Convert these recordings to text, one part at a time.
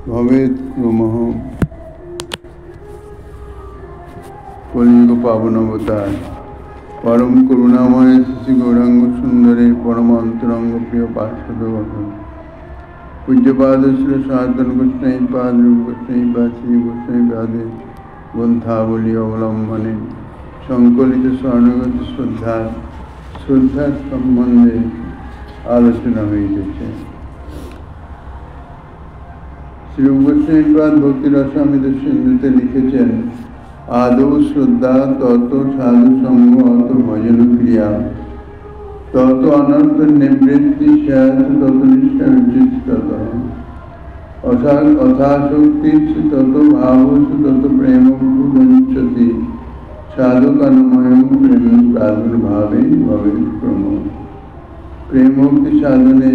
ভবেৎ নমঃ। কলিযুগ পাবন অবতার পরম করুণাময় শ্রী গৌরাঙ্গ সুন্দরের পরম অন্তরঙ্গ প্রিয় পার্শ্বদ পূজ্যপাদ শ্রী সনাতন গোস্বামী পাদ রূপ গোস্বামী বা শ্রী গোস্বামী পাদের গ্রন্থাবলী অবলম্বনে সংকলিত স্বর্ণগত শ্রদ্ধার সম্বন্ধে আলোচনা হইতেছে। শ্রী গোস্বামী পাদ ভক্তি রসামৃত সিন্ধুতে লিখেছেন, আদৌ শ্রদ্ধা তত সাধু সঙ্গ অত ভজন ক্রিয়া তত অনর্থ নিবৃত্তি স্যাত তত নিষ্ঠা উচিত অথাশক্তি তত ভাব তত প্রেম ভূঞ্চতি সাধকানময় প্রেম প্রাদুর্ভাবে ভবে ক্রম। প্রেমভক্তি সাধনে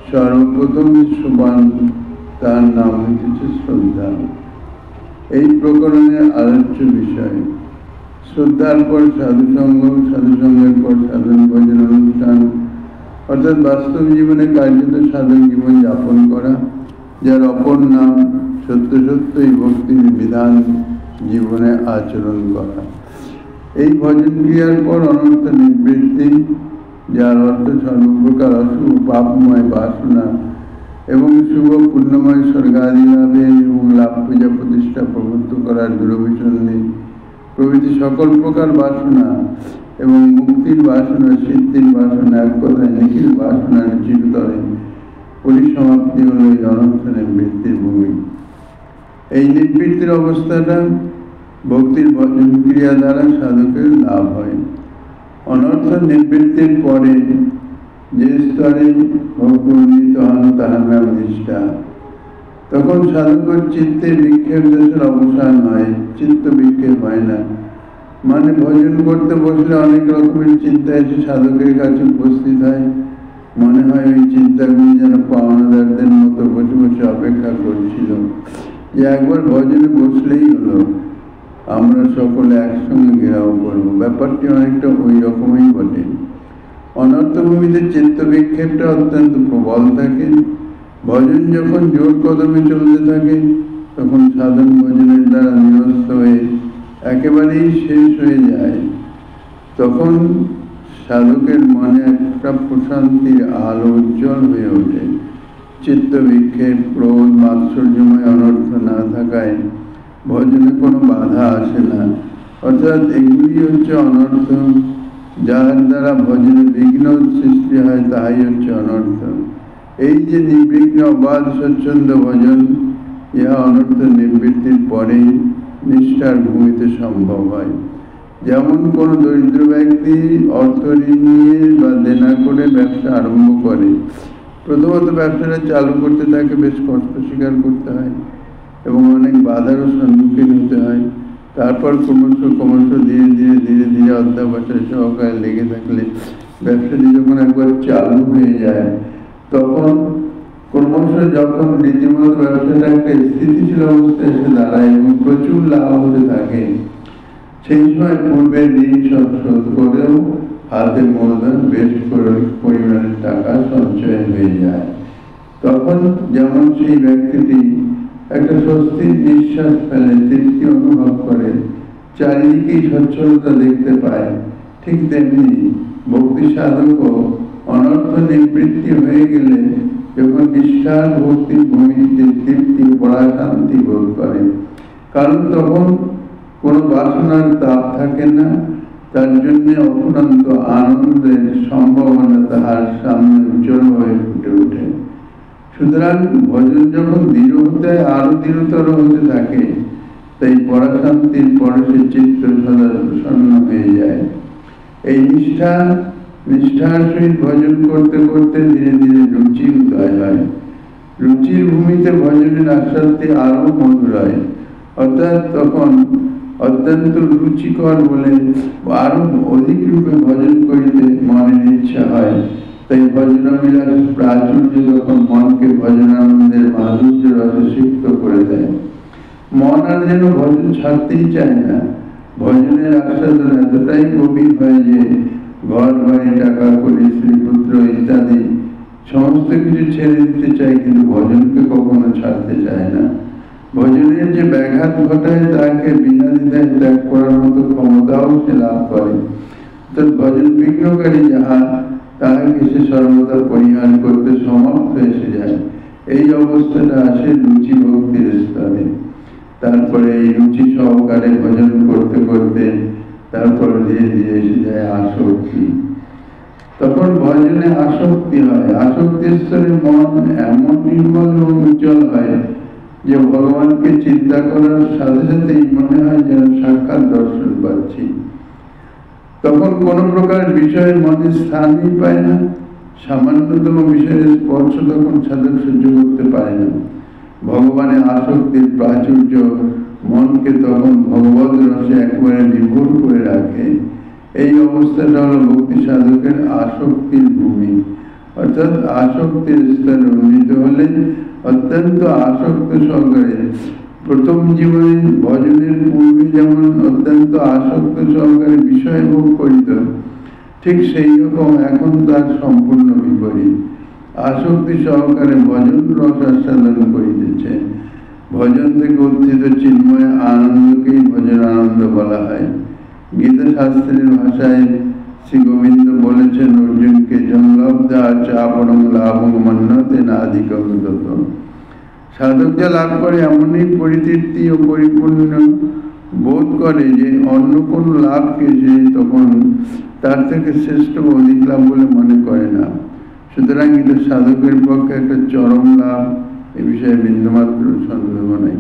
সর্বপ্রথম সোপান, তার নাম হইতেছে শ্রদ্ধা। এই প্রকরণের আলোচ্য বিষয়। শ্রদ্ধার পর সাধুসঙ্গ, সাধুসঙ্গের পর সাধন ভজন অনুষ্ঠান, অর্থাৎ বাস্তব জীবনে কার্যত সাধন জীবন যাপন করা, যার অপর নাম সত্য সত্যই ভক্তির বিধান জীবনে আচরণ করা। এই ভজন ক্রিয়ার পর অনর্থ নিবৃত্তি, যার অর্থ সর্বপ্রকার অশুভ পাপময় বাসনা এবং শুভ পুণ্যময় স্বর্গাদি লাভের এবং লাভ পূজা প্রতিষ্ঠা প্রভুত্ব করার দূরভিসন্ধি প্রভৃতি সকল প্রকার বাসনা এবং মুক্তির বাসনা, সিদ্ধির বাসনা, এক কথায় নিখিল বাসনার চিরতরে পরিসমাপ্তি হল এই অনর্থ নিবৃত্তির ভূমি। এই নিবৃত্তির অবস্থাটা ভক্তির ভজন ক্রিয়া দ্বারা সাধকের লাভ হয়। অনর্থ নিবৃত্তির পরে যে স্তরে ভগবন্বিত হন তাহার নাম নিষ্ঠা। তখন সাধকের চিত্তে বিক্ষেপ দেশের অবসান হয়, চিত্ত বিক্ষেপ হয় না। মানে ভজন করতে বসলে অনেক রকমের চিন্তা এসে সাধকের কাছে উপস্থিত হয়। মনে হয় ওই চিন্তাগুলি যেন পাওনাদারদের মতো বসে বসে অপেক্ষা করছিল যে একবার ভজনে বসলেই হলো, আমরা সকলে একসঙ্গে ঘেরাও করবো। ব্যাপারটি অনেকটা ওই রকমই বটে। অনর্থভূমিতে চিত্ত বিক্ষেপটা অত্যন্ত প্রবল থাকে। ভজন যখন জোর কদমে চলতে থাকে তখন সাধন ভজনের দ্বারা নিরস্ত হয়ে একেবারেই শেষ হয়ে যায়। তখন সাধকের মনে একটা প্রশান্তির আলো উজ্জ্বল হয়ে ওঠে। চিত্ত বিক্ষেপ, ক্রোধ, মাৎসর্যময় অনর্থ না থাকায় ভজনে কোনো বাধা আসে না। অর্থাৎ এগুলি হচ্ছে অনর্থ, যার দ্বারা ভজনে বিঘ্ন সৃষ্টি হয়, তাহাই হচ্ছে অনর্থ। এই যে নির্বিঘ্ন অবাধ স্বচ্ছন্দ ভজন, ইহা অনর্থ নিবৃত্তির পরেই নিষ্ঠার ভূমিতে সম্ভব হয়। যেমন কোনো দরিদ্র ব্যক্তি অর্থ ঋণ নিয়ে বা দেনা করে ব্যবসা আরম্ভ করে। প্রথমত ব্যবসাটা চালু করতে তাকে বেশ কষ্ট স্বীকার করতে হয় এবং অনেক বাধারও সম্মুখীন হতে হয়। তারপর ক্রমশ ধীরে ধীরে অধ্যাবসায় সহকারে লেগে থাকলে ব্যবসাটি যখন একবার চালু হয়ে যায়, তখন ক্রমশ যখন রীতিমতো ব্যবসাটা একটা স্থিতিশীল অবস্থায় এসে দাঁড়ায় এবং প্রচুর লাভ হতে থাকে, সেই সময় পূর্বের ঋণ সব শোধ করেও হাতে মূলধন বেশ পরিমাণের টাকা সঞ্চয় হয়ে যায়। তখন যেমন সেই ব্যক্তিটি একটা স্বস্তির নিঃশ্বাস ফেলে, তৃপ্তি অনুভব করে, চারিদিকেই সচ্ছলতা দেখতে পায়, ঠিক তেমনি ভক্তি সাধকও অনর্থ নিবৃত্তি হয়ে গেলে যখন নিষ্ঠার ভক্তির ভূমিতে তৃপ্তি, পরাশান্তি বোধ করে। কারণ তখন কোনো বাসনার তাপ থাকে না, তার জন্য অফুরন্ত আনন্দের সম্ভাবনা তাহার সামনে উজ্জ্বল হয়ে ফুটে ওঠে। সুতরাং ভজন যখন দৃঢ় হতে হয়, আরো দৃঢ়তর হতে থাকে, তাই পরাশান্তির পরশে চিত্ত সদা প্রসন্ন হয়ে যায়। এই নিষ্ঠার সহিত ভজন করতে করতে ধীরে ধীরে রুচি উদয় হয়। রুচির ভূমিতে ভজনের আস্বাদটি আরো মধুর হয়। অর্থাৎ তখন অত্যন্ত রুচিকর বলে আরো অধিক রূপে ভজন করিতে মনের ইচ্ছা হয়। তাই ভজনাবিলাস প্রাচুর্য যখন মনকে ভজনানন্দের মাধুর্য রসে সিক্ত করে দেয়, মন আর যেন ভজন ছাড়তেই চায় না। ভজনের আস্বাদন এতটাই গভীর হয় যে ঘর বাড়ি, টাকা কড়ি, স্ত্রী পুত্র ইত্যাদি সমস্ত কিছু ছেড়ে দিতে চায়, কিন্তু ভজনকে কখনো ছাড়তে চায় না। ভজনের যে ব্যাঘাত ঘটায় তাকে বিনা দ্বিধায় ত্যাগ করার মতো ক্ষমতাও সে লাভ করে। তো ভজন বিঘ্নকারী যাহা, তাহাকে সে সর্বদা পরিহার করতে সমর্থ এসে যায়। এই অবস্থাটা আসে রুচি ভক্তির স্তরে। তারপরে এই রুচি সহকারে ভজন করতে করতে তারপর ধীরে ধীরে এসে যায় আসক্তি। তখন ভজনে আসক্তি হয়। আসক্তির স্তরে মন এমন নির্মল এবং উজ্জ্বল হয় যে ভগবানকে চিন্তা করার সাথে সাথেই মনে হয় যেন সাক্ষাৎ দর্শন পাচ্ছি। তখন কোন প্রকার বিষয়ের মনে স্থানই পায় না। সামান্যতম বিষয়ের স্পর্শ তখন সাধক সহ্য করতে পারে না। ভগবানের আসক্তির প্রাচুর্য মনকে তখন ভগবত রসে একবারে বিভোর করে রাখে। এই অবস্থাটা হল ভক্তি সাধকের আসক্তির ভূমি। অর্থাৎ আসক্তির স্তরে উন্নীত হলে অত্যন্ত আসক্ত সহকারে, প্রথম জীবনে ভজনের পূর্বে যেমন অত্যন্ত আসক্ত সহকারে বিষয় ভোগ করিত, ঠিক সেই রকম এখন তার সম্পূর্ণ বিপরীত। আসক্তি সহকারে ভজন রস আস্বাদন করিতেছে। ভজন থেকে উত্থিত চিন্ময় আনন্দকেই ভজন আনন্দ বলা হয়। গীতা শাস্ত্রের ভাষায় শ্রী গোবিন্দ বলেছেন অর্জুনকে, জনলব্ধা চাপরং লাভং মন্যতে নাধিকং তত। সাধক যা লাভ করে এমনই পরিতৃপ্তি ও পরিপূর্ণ বোধ করে যে অন্য কোন লাভকে সে তখন তার থেকে শ্রেষ্ঠ অধিক লাভ বলে মনে করে না। সুতরাং এটা সাধকের পক্ষে একটা চরম লাভ, এ বিষয়ে বিন্দুমাত্র সন্দেহ নেই।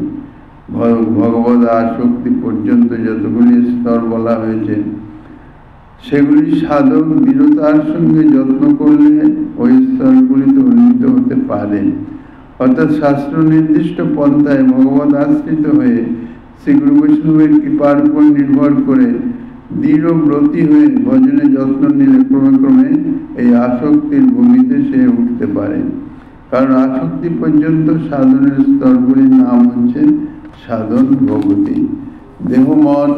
ভগবত আসক্তি পর্যন্ত যতগুলি স্তর বলা হয়েছে সেগুলি সাধক দৃঢ়তার সঙ্গে যত্ন করলে ওই স্তরগুলিতে উন্নীত হতে পারে। অর্থাৎ শাস্ত্র নির্দিষ্ট পন্থায় ভগবত আশ্রিত হয়ে শ্রী গুরু বৈষ্ণবের কৃপার উপর নির্ভর করে দৃঢ় ব্রতী হয়ে ভজনে যত্ন নিলে ক্রমে ক্রমে এই আসক্তির ভূমিতে সে উঠতে পারে। কারণ আসক্তি পর্যন্ত সাধনের স্তরগুলির নাম হচ্ছে সাধন ভক্তি। দেহ মন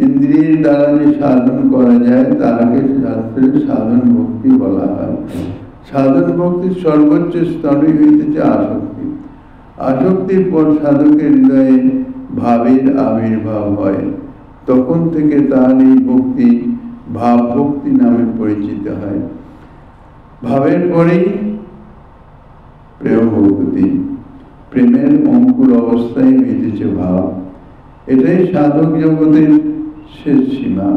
ইন্দ্রিয়ের দ্বারা যে সাধন করা যায় তাহাকে শাস্ত্রের সাধন ভক্তি বলা হয়। সাধন ভক্তির সর্বোচ্চ স্তরই হইতেছে আসক্তি। আসক্তির পর সাধকের হৃদয়ে ভাবের আবির্ভাব হয়। তখন থেকে তার এই ভক্তি ভাব ভক্তি নামে পরিচিত হয়। ভাবের পরেই প্রেম ভক্তি। প্রেমের অঙ্কুর অবস্থায় হইতেছে ভাব। এটাই সাধক জগতের শেষ সীমা।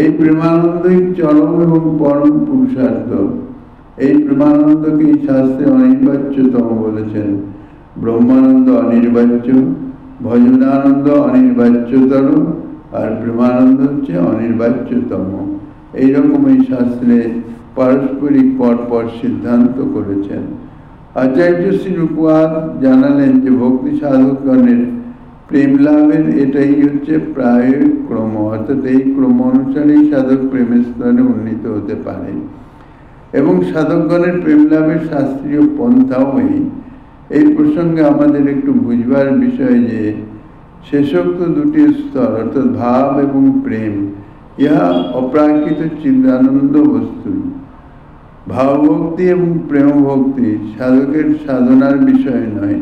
এই প্রেমানন্দই চরম এবং পরম পুরুষার্থ। এই প্রেমানন্দকে শাস্ত্রে অনির্বাচ্যতম বলেছেন। ব্রহ্মানন্দ অনির্বাচ্য, ভজনানন্দ অনির্বাচ্যতর, আর প্রেমানন্দ হচ্ছে অনির্বাচ্যতম। এইরকম এই শাস্ত্রে পারস্পরিক পরপর সিদ্ধান্ত করেছেন। আচার্য শ্রী রূপনাথ জানালেন যে ভক্তি সাধকগণের প্রেম লাভের এটাই হচ্ছে প্রায় ক্রম। অর্থাৎ এই ক্রম অনুসারেই সাধক প্রেমের স্তরে উন্নীত হতে পারে। এবং সাধকগণের প্রেম লাভের শাস্ত্রীয় পন্থাও এই প্রসঙ্গে আমাদের একটু বুঝবার বিষয় যে শেষোক্ত দুটি স্তর অর্থাৎ ভাব এবং প্রেম, ইহা অপ্রাকৃত চিদানন্দ বস্তু। ভাবভক্তি এবং প্রেম ভক্তি সাধকের সাধনার বিষয় নয়।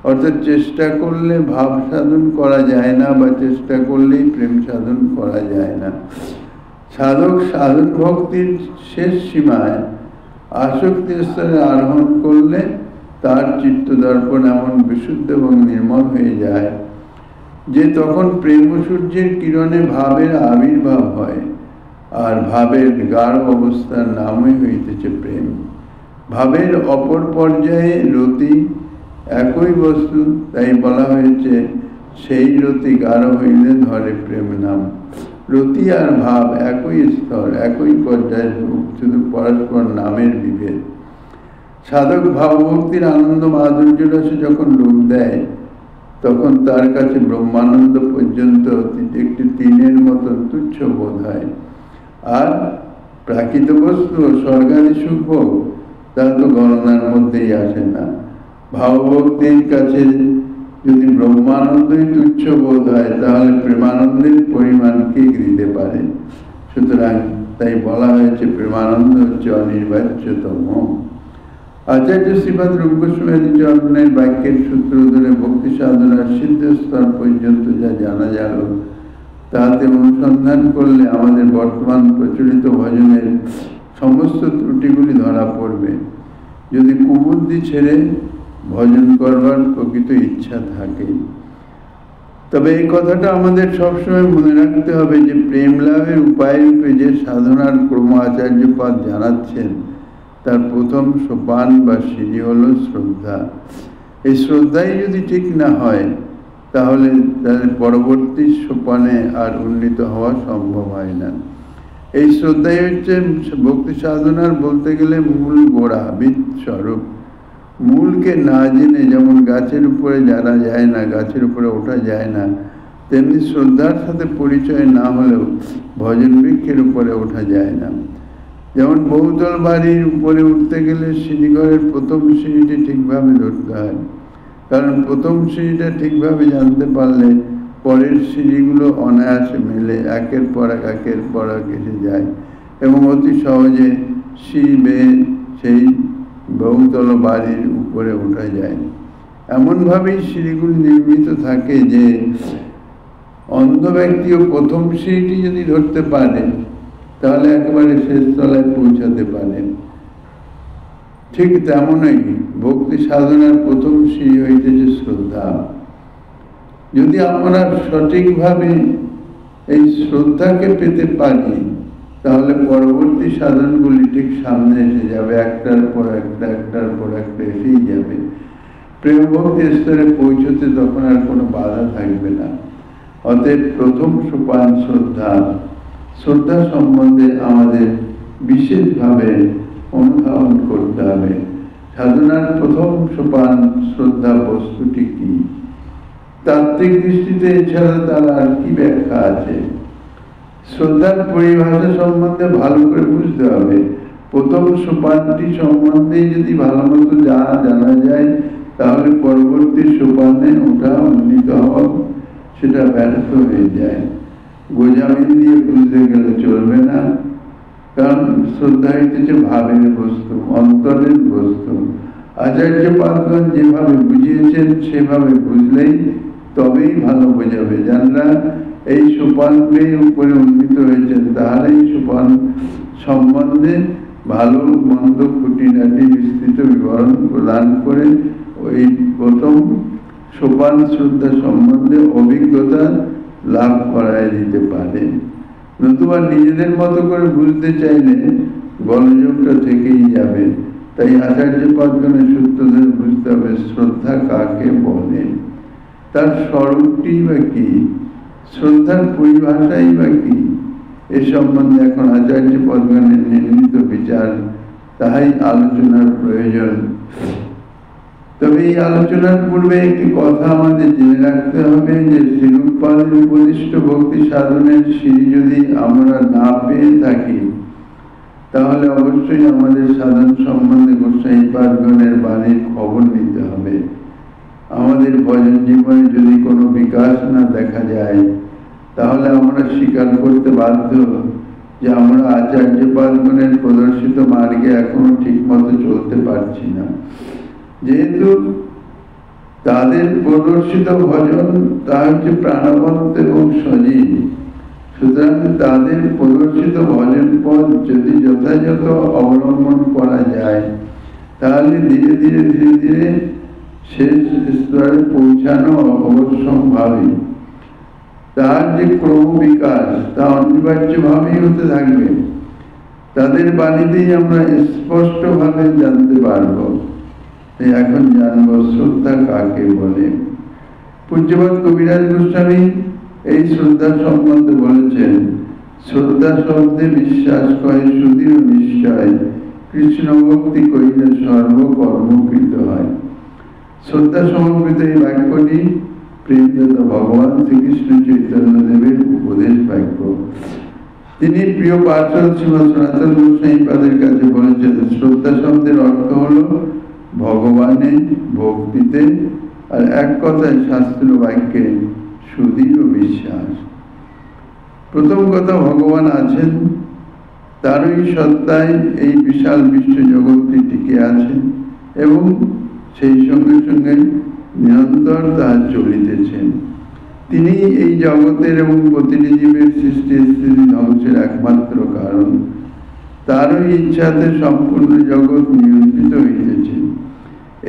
অর্থাৎ চেষ্টা করলে ভাব সাধন করা যায় না, বা চেষ্টা করলেই প্রেম সাধন করা যায় না। সাধক সাধন ভক্তির শেষ সীমায় আসক্তির স্তরে আরোহণ করলে তার চিত্ত দর্পণ এমন বিশুদ্ধ এবং নির্মল হয়ে যায় যে তখন প্রেম সূর্যের কিরণে ভাবের আবির্ভাব হয়। আর ভাবের গাঢ় অবস্থার নামই হইতেছে প্রেম। ভাবের অপর পর্যায়ে রতি একই বস্তু, তাই বলা হয়েছে সেই রতি গাঢ় হইলে ধরে প্রেম নাম। রতি আর ভাব একই স্তর, একই পর্যায়ে, শুধু পরস্পর নামের বিভেদ। সাধক ভাবভক্তির আনন্দ মাধুর্য রসে যখন রূপ দেয় তখন তার কাছে ব্রহ্মানন্দ পর্যন্ত একটি তিনের মতন তুচ্ছ বোধ হয়। আর প্রাকৃত বস্তু স্বর্গাদি সুখ তা তো গণনার মধ্যেই আসে না। ভাবভক্তির কাছে যদি ব্রহ্মানন্দই তুচ্ছ বোধ হয় তাহলে প্রেমানন্দের পরিমাণ কে দিতে পারে? সুতরাং তাই বলা হয়েছে প্রেমানন্দ হচ্ছে অনির্বাচ্যতম। আচার্য শ্রীপাদ রূপ গোস্বামী চরণের বাক্যের সূত্র ধরে ভক্তি সাধনার সিদ্ধ স্তর পর্যন্ত যা জানা গেল, তাতে অনুসন্ধান করলে আমাদের বর্তমান প্রচলিত ভজনের সমস্ত ত্রুটিগুলি ধরা পড়বে, যদি কুবুদ্ধি ছেড়ে ভজন করবার প্রকৃত ইচ্ছা থাকে। তবে এই কথাটা আমাদের সবসময় মনে রাখতে হবে যে প্রেম লাভের উপায় রূপে যে সাধনার ক্রম আচার্যপাদ জানাচ্ছেন, তার প্রথম সোপান বা সিঁড়ি হল শ্রদ্ধা। এই শ্রদ্ধাই যদি ঠিক না হয়, তাহলে তাদের পরবর্তী সোপানে আর উন্নীত হওয়া সম্ভব হয় না। এই শ্রদ্ধাই হচ্ছে ভক্তি সাধনার বলতে গেলে মূল গোড়া, বীজ স্বরূপ। মূলকে না জেনে যেমন গাছের উপরে জানা যায় না, গাছের উপরে ওঠা যায় না, তেমনি শ্রদ্ধার সাথে পরিচয় না হলেও ভজন বৃক্ষের উপরে ওঠা যায় না। যেমন বহুতল বাড়ির উপরে উঠতে গেলে সিঁড়িঘরের প্রথম সিঁড়িটি ঠিকভাবে ধরতে হয়, কারণ প্রথম সিঁড়িটা ঠিকভাবে জানতে পারলে পরের সিঁড়িগুলো অনায়াসে মেলে একের পর এক এসে যায় এবং অতি সহজে সিঁড়ি বেয়ে সেই বহুতল বাড়ির উপরে ওঠা যায়। এমনভাবেই সিঁড়িগুলি নির্মিত থাকে যে অন্ধ ব্যক্তিও প্রথম সিঁড়িটি যদি ধরতে পারে, তাহলে একেবারে শেষ তলায় পৌঁছাতে পারেন। ঠিক তেমনই ভক্তি সাধনার প্রথম সিঁড়ি হইতেছে শ্রদ্ধা। যদি আমরা সঠিকভাবে এই শ্রদ্ধাকে পেতে পারি, তাহলে পরবর্তী সাধনগুলি ঠিক সামনে এসে যাবে, একটার পর একটা এসেই যাবে। প্রেম ভক্তি স্তরে পৌঁছতে তখন আর কোনো বাধা থাকবে না। অতএব প্রথম সোপান শ্রদ্ধা। শ্রদ্ধা সম্বন্ধে আমাদের বিশেষভাবে অনুধাবন করতে হবে। সাধনার প্রথম সোপান শ্রদ্ধা বস্তুটি কি? তাত্ত্বিক দৃষ্টিতে এছাড়া তার আর কি ব্যাখ্যা আছে? শ্রদ্ধার পরিভাষা সম্বন্ধে ভালো করে বুঝতে হবে। প্রথম সোপানটি সম্বন্ধে যদি ভালো মতো জানা যায়, তাহলে পরবর্তী সোপানে ওঠা উন্নীত হওয়া সেটা ব্যর্থ হয়ে যায়। গোজামিন দিয়ে বুঝতে গেলে চলবে না, কারণ শ্রদ্ধা হইতেছে ভাবের বস্তু, অন্তরের বস্তু। আচার্যপাদগণ যেভাবে বুঝিয়েছেন সেভাবে বুঝলেই তবেই ভালো বোঝাবে। যারা এই সোপান পেয়ে উপরে উন্নীত হয়েছেন, তাহলে এই সোপান সম্বন্ধে ভালো মন্দ খুঁটিনাটি বিস্তৃত বিবরণ প্রদান করে ওই প্রথম সোপান শ্রদ্ধা সম্বন্ধে অভিজ্ঞতা লাভ করায় দিতে পারে। নতুবা নিজেদের মতো করে বুঝতে চাইলে গলযোগটা থেকেই যাবে। তাই আচার্যপাদগণের সূত্র ধরে বুঝতে হবে শ্রদ্ধা কাকে বলে, তার স্বরূপটি বা কি, শ্রদ্ধার পরিভাষাই বা কি। এ সম্বন্ধে এখন আচার্যপাদগণের নির্মিত বিচার, তাহাই আলোচনার প্রয়োজন। তবে এই আলোচনার পূর্বে একটি কথা আমাদের জেনে রাখতে হবে যে শ্রীরূপপাদের উপদিষ্ট ভক্তি সাধনের সিঁড়ি যদি আমরা না পেয়ে থাকি, তাহলে অবশ্যই আমাদের সাধন সম্বন্ধে গোস্বামীপাদগণের বাণীর খবর নিতে হবে। আমাদের ভজন জীবনে যদি কোনো বিকাশ না দেখা যায়, তাহলে আমরা স্বীকার করতে বাধ্য যে আমরা আচার্যপাদগণের প্রদর্শিত মার্গে এখনো ঠিক মতো চলতে পারছি না। যেহেতু তাদের প্রদর্শিত ভজন তা হচ্ছে প্রাণবন্ত এবং সজীব, সুতরাং তাদের প্রদর্শিত ভজন পথ যদি যথাযথ অবলম্বন করা যায়, তাহলে ধীরে ধীরে শেষ স্তরে পৌঁছানো অবশ্যম্ভাবী। তার যে ক্রম বিকাশ তা অনিবার্যভাবেই হতে থাকবে। তাদের বাণীতেই আমরা স্পষ্টভাবে জানতে পারব। এখন জানবো শ্রদ্ধা কাকে বলে। পূজ্যপাদ কবিরাজ গোস্বামী এই শ্রদ্ধা সম্বন্ধে বলেছেন, শ্রদ্ধা শব্দে বিশ্বাস কয় সুদৃঢ় নিশ্চয়, কৃষ্ণ ভক্তি করিলে সর্বকর্মকৃত হয়। শ্রদ্ধা সমর্পিত এই বাক্যটি প্রেমদাতা ভগবান শ্রীকৃষ্ণ চৈতন্য দেবের উপদেশ বাক্য। তিনি প্রিয় পার্ষদ শ্রীমৎ সনাতন গোস্বামীপাদের কাছে বলেছেন, শ্রদ্ধা শব্দের অর্থ হলো ভগবানে ভক্তিতে, আর এক কথায় শাস্ত্র বাক্যে সুদৃঢ় বিশ্বাস। প্রথম কথা, ভগবান আছেন, তারই সত্তায় এই বিশাল বিশ্ব জগৎটি টিকে আছে। এবং সেই সঙ্গে সঙ্গে নিরন্তর তাহা চলিতেছেন। তিনি এই জগতের এবং প্রতিটি জীবের সৃষ্টি স্থিতি ধ্বংসের একমাত্র কারণ। তারই ইচ্ছাতে সম্পূর্ণ জগৎ নিয়ন্ত্রিত হইতেছে।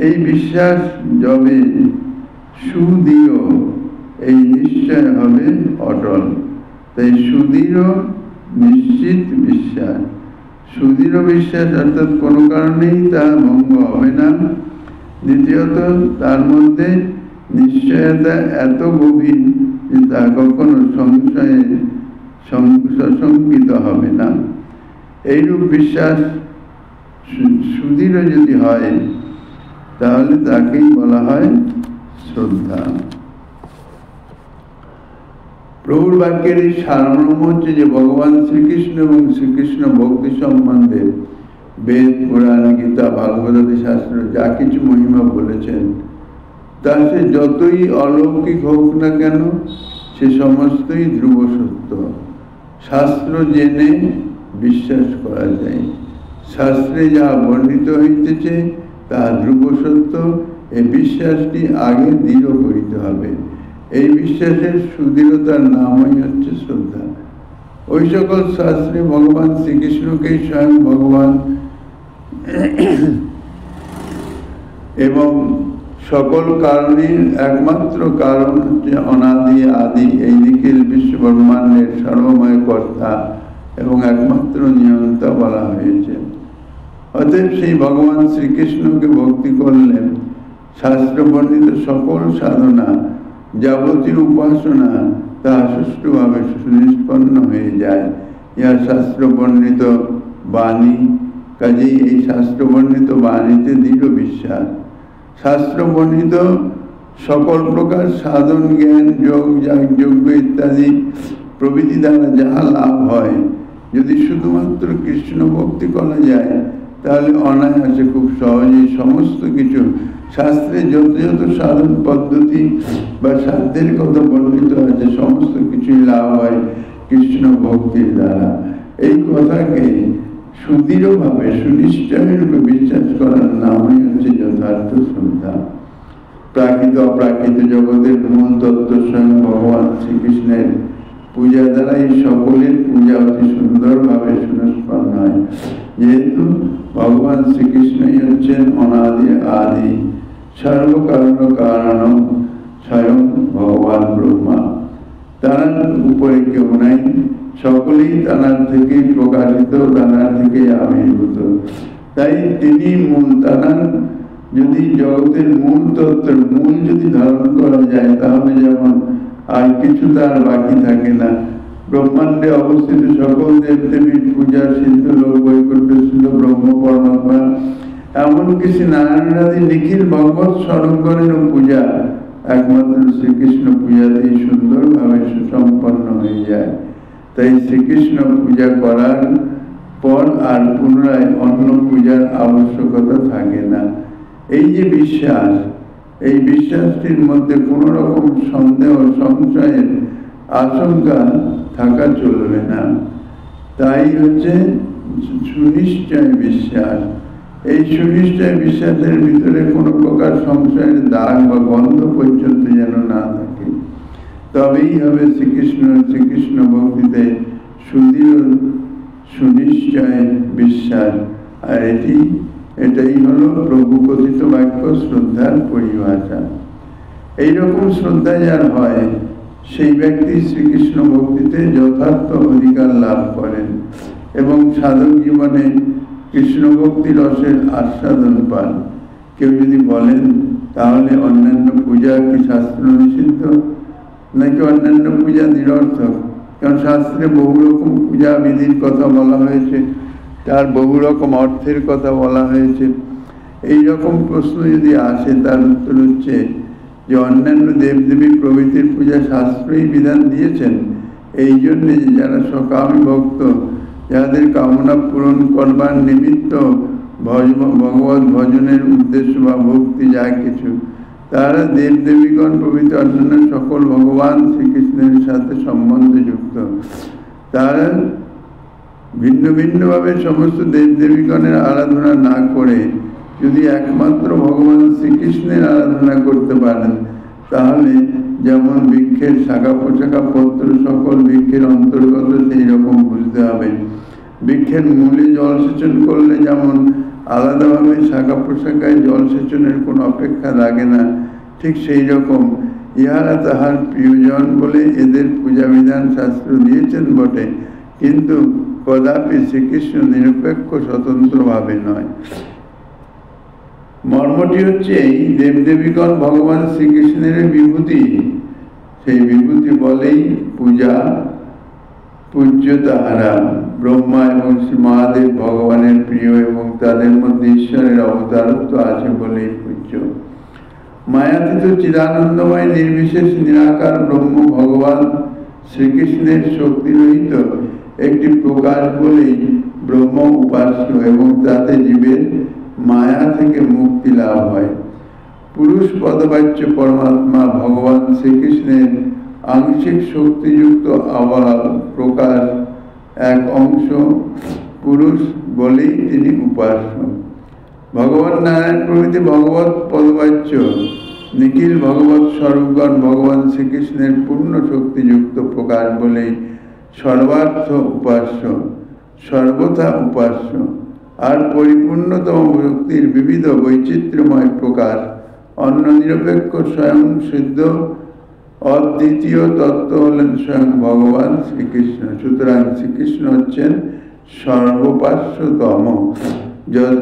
এই বিশ্বাস যবে সুদৃঢ়, এই নিশ্চয় হবে অটল। তাই সুদৃঢ় নিশ্চিত বিশ্বাস, সুদৃঢ় বিশ্বাস অর্থাৎ কোনো কারণেই তা ভঙ্গ হবে না। দ্বিতীয়ত, তার মধ্যে নিশ্চয়তা এত গভীর যে তা কখনো সংশয়ে সশঙ্কিত হবে না। এইরূপ বিশ্বাস সুদৃঢ় যদি হয় তাহলে তাকেই বলা হয় শ্রদ্ধা। প্রভুর বাক্যের এই সারমর্ম হচ্ছে যে ভগবান শ্রীকৃষ্ণ এবং শ্রীকৃষ্ণ ভক্তি সম্বন্ধে বেদ, পুরাণ, গীতা, ভাগবতাদি শাস্ত্র যা কিছু মহিমা বলেছেন, তা সে যতই অলৌকিক হোক না কেন, সে সমস্তই ধ্রুব সত্য। শাস্ত্র জেনে বিশ্বাস করা যায়। শাস্ত্রে যা বর্ণিত হইতেছে তা ধ্রুব সত্য। এই বিশ্বাসটি আগে দৃঢ় করিতে হবে। এই বিশ্বাসের সুদৃঢ়তার নামই হচ্ছে শ্রদ্ধা। ওই সকল শাস্ত্রে ভগবান শ্রীকৃষ্ণকেই স্বয়ং ভগবান এবং সকল কারণের একমাত্র কারণ হচ্ছে অনাদি আদি এই নিখিল বিশ্ব ব্রহ্মাণ্ডের সর্বময় কর্তা এবং একমাত্র নিয়ন্তা বলা হয়েছে। অতএব সেই ভগবান শ্রীকৃষ্ণকে ভক্তি করলে শাস্ত্র বর্ণিত সকল সাধনা, যাবতীয় উপাসনা তা সুষ্ঠুভাবে সুনিষ্পন্ন হয়ে যায়। ইহা শাস্ত্র বর্ণিত বাণী। কাজেই এই শাস্ত্র বর্ণিত বাণীতে দৃঢ় বিশ্বাস। শাস্ত্র বর্ণিত সকল প্রকার সাধন, জ্ঞান, যোগ, যজ্ঞ ইত্যাদি প্রভৃতি দ্বারা যাহা লাভ হয়, যদি শুধুমাত্র কৃষ্ণ ভক্তি করা যায় তাহলে অনায়াসে খুব সহজেই সমস্ত কিছু শাস্ত্রে যত যত সাধন পদ্ধতি বা সাধ্যের কথা বর্ণিত আছে সমস্ত কিছুই লাভ হয় কৃষ্ণ ভক্তির দ্বারা। এই কথাকে সুদৃঢ়ভাবে সুনিশ্চয়রূপে বিশ্বাস করার নামই হচ্ছে যথার্থ শ্রদ্ধা। প্রাকৃত অপ্রাকৃত জগতের মূল তত্ত্ব স্বয়ং ভগবান শ্রীকৃষ্ণের পূজা দ্বারা এই সকলের পূজা অতি সুন্দরভাবে সুনিষ্পন্ন হয়। যেহেতু ভগবান শ্রীকৃষ্ণই হচ্ছেন অনাদি আদি, সর্বকারণ কারণ স্বয়ং ভগবান ব্রহ্মা। তার উপরে কেউ নাই, সকলেই তার থেকেই প্রকাশিত, তার থেকেই আবির্ভূত। তাই তিনি মূল। তার যদি জগতের মূল তত্ত্বের মূল যদি ধারণ করা যায় তাহলে যেমন আর কিছু তার বাকি থাকে না। ব্রহ্মাণ্ডে অবস্থিত সকল দেবদেবীর পূজা সিদ্ধ লোক বৈকুণ্ঠ সিদ্ধ ব্রহ্ম পরমাত্মা, এমনকি শ্রী নারায়ণাদি নিখিল ভগবত স্বরূপগণেরও পূজা একমাত্র শ্রীকৃষ্ণ পূজাতেই সুন্দরভাবে সুসম্পন্ন হয়ে যায়। তাই শ্রীকৃষ্ণ পূজা করার পর আর পুনরায় অন্য পূজার আবশ্যকতা থাকে না। এই যে বিশ্বাস, এই বিশ্বাসটির মধ্যে কোনো রকম সন্দেহ সংশয়ের আশঙ্কা থাকা চলবে না। তাই হচ্ছে সুনিশ্চয় বিশ্বাস। এই সুনিশ্চয় বিশ্বাসের ভিতরে কোনো প্রকার সংশয়ের দাগ বা গন্ধ পর্যন্ত যেন না থাকে, তবেই হবে শ্রীকৃষ্ণ ভক্তিতে সুদৃঢ় সুনিশ্চয় বিশ্বাস। আর এটাই হলো প্রভু কথিত বাক্য শ্রদ্ধার পরিভাষা। এইরকম শ্রদ্ধা যার হয় সেই ব্যক্তি শ্রীকৃষ্ণ ভক্তিতে যথার্থ অধিকার লাভ করেন এবং সাধক জীবনে কৃষ্ণ ভক্তি রসের আস্বাদন পান। কেউ যদি বলেন তাহলে অন্যান্য পূজা কি শাস্ত্র নিষিদ্ধ, নাকি অন্যান্য পূজা নিরর্থক? কারণ শাস্ত্রে বহু রকম পূজা বিধির কথা বলা হয়েছে, তার বহু রকম অর্থের কথা বলা হয়েছে। এই রকম প্রশ্ন যদি আসে তার উত্তর হচ্ছে যে অন্যান্য দেবদেবী প্রভৃতির পূজা শাস্ত্রই বিধান দিয়েছেন এই জন্যে যে যারা সকামী ভক্ত, যাদের কামনা পূরণ করবার নিমিত্ত ভগবত ভজনের উদ্দেশ্য বা ভক্তি যা কিছু, তারা দেবদেবীগণ প্রভৃতি অন্যান্য সকল ভগবান শ্রীকৃষ্ণের সাথে সম্বন্ধযুক্ত। তারা ভিন্ন ভিন্নভাবে সমস্ত দেবদেবীগণের আরাধনা না করে যদি একমাত্র ভগবান শ্রীকৃষ্ণের আরাধনা করতে পারেন, তাহলে যেমন বৃক্ষের শাখা পোশাখা পত্র সকল বৃক্ষের অন্তর্গত, সেই রকম বুঝতে হবে। বৃক্ষের মূলে জলসেচন করলে যেমন আলাদাভাবে শাখা পোশাখায় জলসেচনের কোনো অপেক্ষা লাগে না, ঠিক সেই রকম ইহারা তাহার প্রিয়জন বলে এদের পূজা বিধান শাস্ত্র দিয়েছেন বটে, কিন্তু কদাপি শ্রীকৃষ্ণ নিরপেক্ষ স্বতন্ত্রভাবে নয়। মর্মটি হচ্ছে এই, দেবদেবীগণ ভগবান শ্রীকৃষ্ণের বিভূতি, সেই বিভূতি বলেই পূজা পূজ্য তাহারা। ব্রহ্মা এবং শ্রী মহাদেব ভগবানের প্রিয় এবং তাদের মধ্যে ঈশ্বরের অবতারত্ব আছে বলেই পূজ্য। মায়াতীত চিদানন্দময় নির্বিশেষ নিরাকার ব্রহ্ম ভগবান শ্রীকৃষ্ণের শক্তিরহিত একটি প্রকাশ বলেই ব্রহ্ম উপাস্য এবং তাতে জীবের মায়া থেকে মুক্তি লাভ হয়। পুরুষ পদবাচ্য পরমাত্মা ভগবান শ্রীকৃষ্ণের আংশিক শক্তিযুক্ত আবার প্রকাশ এক অংশ পুরুষ বলেই তিনি উপাস্য। ভগবান নারায়ণ প্রভৃতি ভগবত পদবাচ্য নিখিল ভগবত স্বরূপগণ ভগবান শ্রীকৃষ্ণের পূর্ণ শক্তিযুক্ত প্রকাশ বলেই সর্বার্থ উপাস্য, সর্বথা উপাস্য। আর পরিপূর্ণতম শক্তির বিবিধ বৈচিত্র্যময় প্রকাশ অন্য নিরপেক্ষ স্বয়ং সিদ্ধ অদ্বিতীয় তত্ত্ব হলেন স্বয়ং ভগবান শ্রীকৃষ্ণ। সুতরাং শ্রীকৃষ্ণ হচ্ছেন সর্বোপাস্যতম।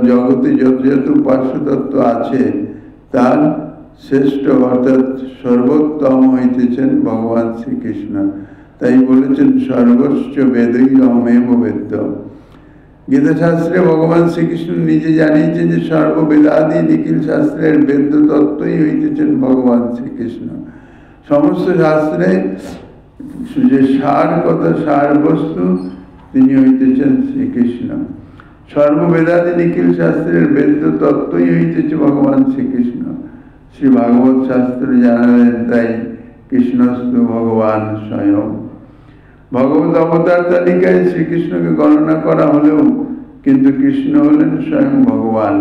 জগতে যত যত উপাস্য তত্ত্ব আছে তার শ্রেষ্ঠ অর্থাৎ সর্বোত্তম হইতেছেন ভগবান শ্রীকৃষ্ণ। তাই বলেছেন সর্বস্ব বেদৈরহমেব বেদ্য। গীতা শাস্ত্রে ভগবান শ্রীকৃষ্ণ নিজে জানিয়েছেন যে সর্ববেদাদি নিখিল শাস্ত্রের বেদ্য তত্ত্বই হইতেছেন ভগবান শ্রীকৃষ্ণ। সমস্ত শাস্ত্রে যে সার কথা, সার বস্তু তিনি হইতেছেন শ্রীকৃষ্ণ। সর্ববেদাদি নিখিল শাস্ত্রের বেদ্য তত্ত্বই হইতেছে ভগবান শ্রীকৃষ্ণ। শ্রী ভাগবত শাস্ত্র জানালেন, তাই কৃষ্ণস্তু ভগবান স্বয়ং। ভগবত অবতার তালিকায় শ্রীকৃষ্ণকে গণনা করা হলেও কিন্তু কৃষ্ণ হলেন স্বয়ং ভগবান।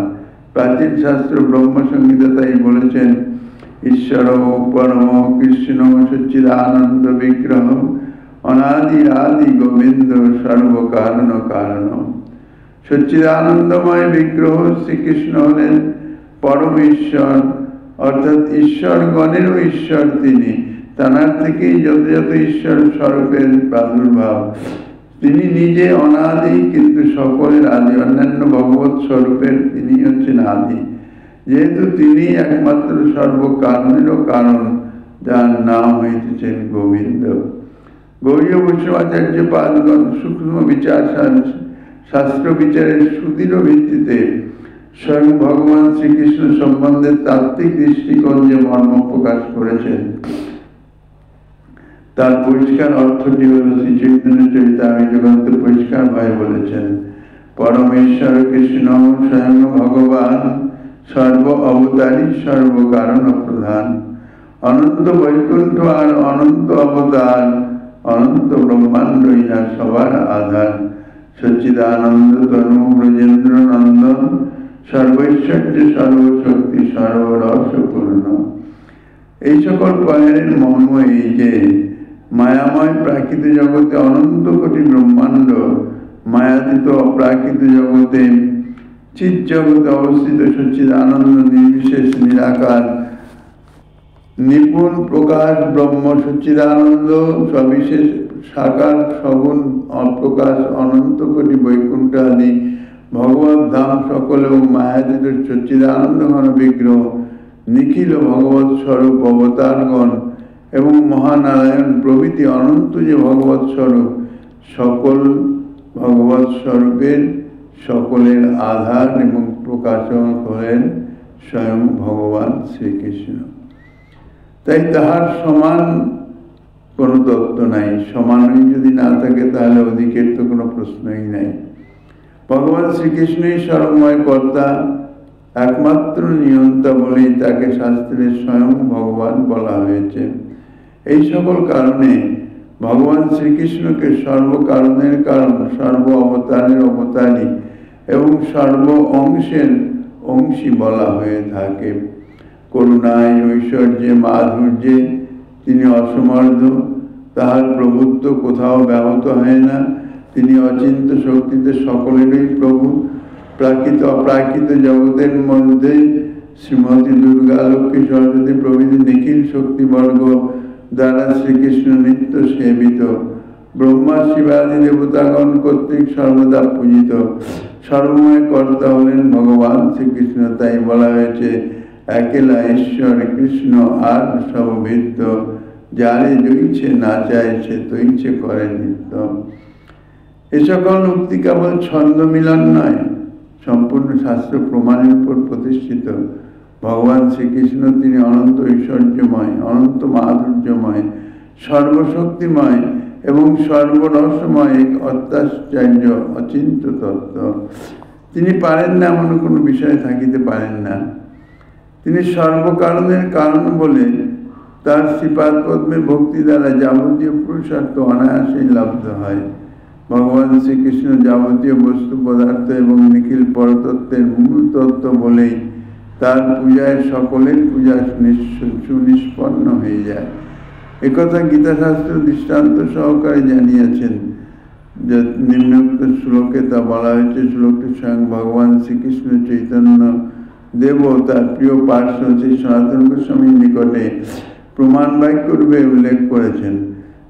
প্রাচীন শাস্ত্র ব্রহ্মসংহিতা তাই বলেছেন, ঈশ্বর পরম কৃষ্ণ সচ্চিদানন্দ বিগ্রহ অনাদি আদি গোবিন্দ সর্বকারণ কারণ। সচ্চিদানন্দময় বিগ্রহ শ্রীকৃষ্ণ হলেন পরম ঈশ্বর, অর্থাৎ ঈশ্বরগণেরও ঈশ্বর তিনি। তাঁর থেকেই যত যত ঈশ্বর স্বরূপের প্রাদুর্ভাব। তিনি নিজে অনাদি কিন্তু সকলের আদি, অন্যান্য ভগবত স্বরূপের তিনি হচ্ছেন আদি। যেহেতু তিনি একমাত্র সর্বকারণেরও কারণ, যার নাম হইতেছেন গোবিন্দ। গৌড়ীয় বৈষ্ণবাচার্য পাদগণ সূক্ষ্ম বিচার শাস্ত্র বিচারের সুদৃঢ় ভিত্তিতে স্বয়ং ভগবান শ্রীকৃষ্ণ সম্বন্ধে তাত্ত্বিক দৃষ্টিকোণ যে মর্ম প্রকাশ করেছেন, তার পরিষ্কার অর্থটি হল শ্রী চৈতন্য চরিতামৃতগ্রন্থে পরিষ্কার ভাবে বলেছেন, পরমেশ্বর কৃষ্ণ স্বয়ং ভগবান সর্ব অবতারী সর্বকারণ প্রধান। অনন্ত বৈকুণ্ঠ আর অনন্ত অবতার, অনন্ত ব্রহ্মাণ্ড ইহা সবার আধার। সচ্চিদানন্দ তনু ব্রজেন্দ্র নন্দন সর্বৈশ্বর্য সর্বশক্তি সর্বরসপূর্ণ। এই সকল পয়ের মর্ম এই যে মায়াময় প্রাকৃত জগতে অনন্ত কোটি ব্রহ্মাণ্ড, মায়াতীত অপ্রাকৃত জগতে চিৎ জগতে অবস্থিত সচ্চিদানন্দ নির্বিশেষ নিরাকার নিপুণ প্রকাশ ব্রহ্ম সচ্চিদানন্দ সবিশেষ সাকার সগুণ অপ্রকাশ অনন্ত কোটি বৈকুণ্ঠ আদি ভগবত ধাম সকল এবং মায়াতীত সচ্চিদানন্দ ঘন বিগ্রহ নিখিল ভগবত স্বরূপ অবতারগণ এবং মহানারায়ণ প্রভৃতি অনন্ত যে ভগবত স্বরূপ, সকল ভগবত স্বরূপের সকলের আধার এবং প্রকাশক হলেন স্বয়ং ভগবান শ্রীকৃষ্ণ। তাই তাহার সমান কোনো তত্ত্ব নাই। সমানই যদি না থাকে তাহলে অধিকের তো কোনো প্রশ্নই নাই। ভগবান শ্রীকৃষ্ণই সর্বময় কর্তা, একমাত্র নিয়ন্তা বলেই তাকে শাস্ত্রের স্বয়ং ভগবান বলা হয়েছে। এই সকল কারণে ভগবান শ্রীকৃষ্ণকে সর্বকারণের কারণ, সর্ব অবতারের অবতারী এবং সর্ব অংশের অংশী বলা হয়ে থাকে। করুণায়, ঐশ্বর্যে, মাধুর্যে তিনি অসমর্থ, তাহার প্রভুত্ব কোথাও ব্যাহত হয় না। তিনি অচিন্ত শক্তিতে সকলেরই প্রভু। প্রাকৃত অপ্রাকৃত জগতের মধ্যে শ্রীমতী দুর্গা, লক্ষ্মী, সরস্বতী প্রভৃতি নিখিল শক্তিবর্গ দ্বারা শ্রীকৃষ্ণ নিত্য সেবিত। ব্রহ্মা, শিবাদি দেবতাগণ কর্তৃক সর্বদা পূজিত। সর্বময় কর্তা হলেন ভগবান শ্রীকৃষ্ণ। তাই বলা হয়েছে, একেলা ঈশ্বর কৃষ্ণ আর সর্বভৃত্য, যারে জইছে নাচায় সে তৈছে করে নিত্য। এ সকল উক্তি কেবল ছন্দ মিলন নয়, সম্পূর্ণ শাস্ত্র প্রমাণের উপর প্রতিষ্ঠিত। ভগবান শ্রীকৃষ্ণ তিনি অনন্ত ঐশ্বর্যময়, অনন্ত মাধুর্যময়, সর্বশক্তিময় এবং সর্বরসময়, এক অত্যাশ্চর্য অচিন্ত তত্ত্ব। তিনি পারেন না এমন কোনো বিষয় থাকিতে পারেন না। তিনি সর্বকারণের কারণ বলে তার শ্রীপাদ পদ্মে ভক্তি দ্বারা যাবতীয় পুরুষার্থ অনায়াসেই লব্ধ হয়। ভগবান শ্রীকৃষ্ণ যাবতীয় বস্তু পদার্থ এবং নিখিল পরতত্ত্বের মূল তত্ত্ব বলেই তার পূজায় সকলের পূজা সুনিষ্পন্ন হয়ে যায়। একথা গীতাশাস্ত্র দৃষ্টান্ত সহকারে জানিয়েছেন। যে নিম্নোক্ত শ্লোকে তা বলা হয়েছে। শ্লোকটি স্বয়ং ভগবান শ্রীকৃষ্ণ চৈতন্য দেব তার প্রিয় পার্শ্ব শ্রী সনাতন গোস্বামীর নিকটে প্রমাণ বাক্য রূপে উল্লেখ করেছেন।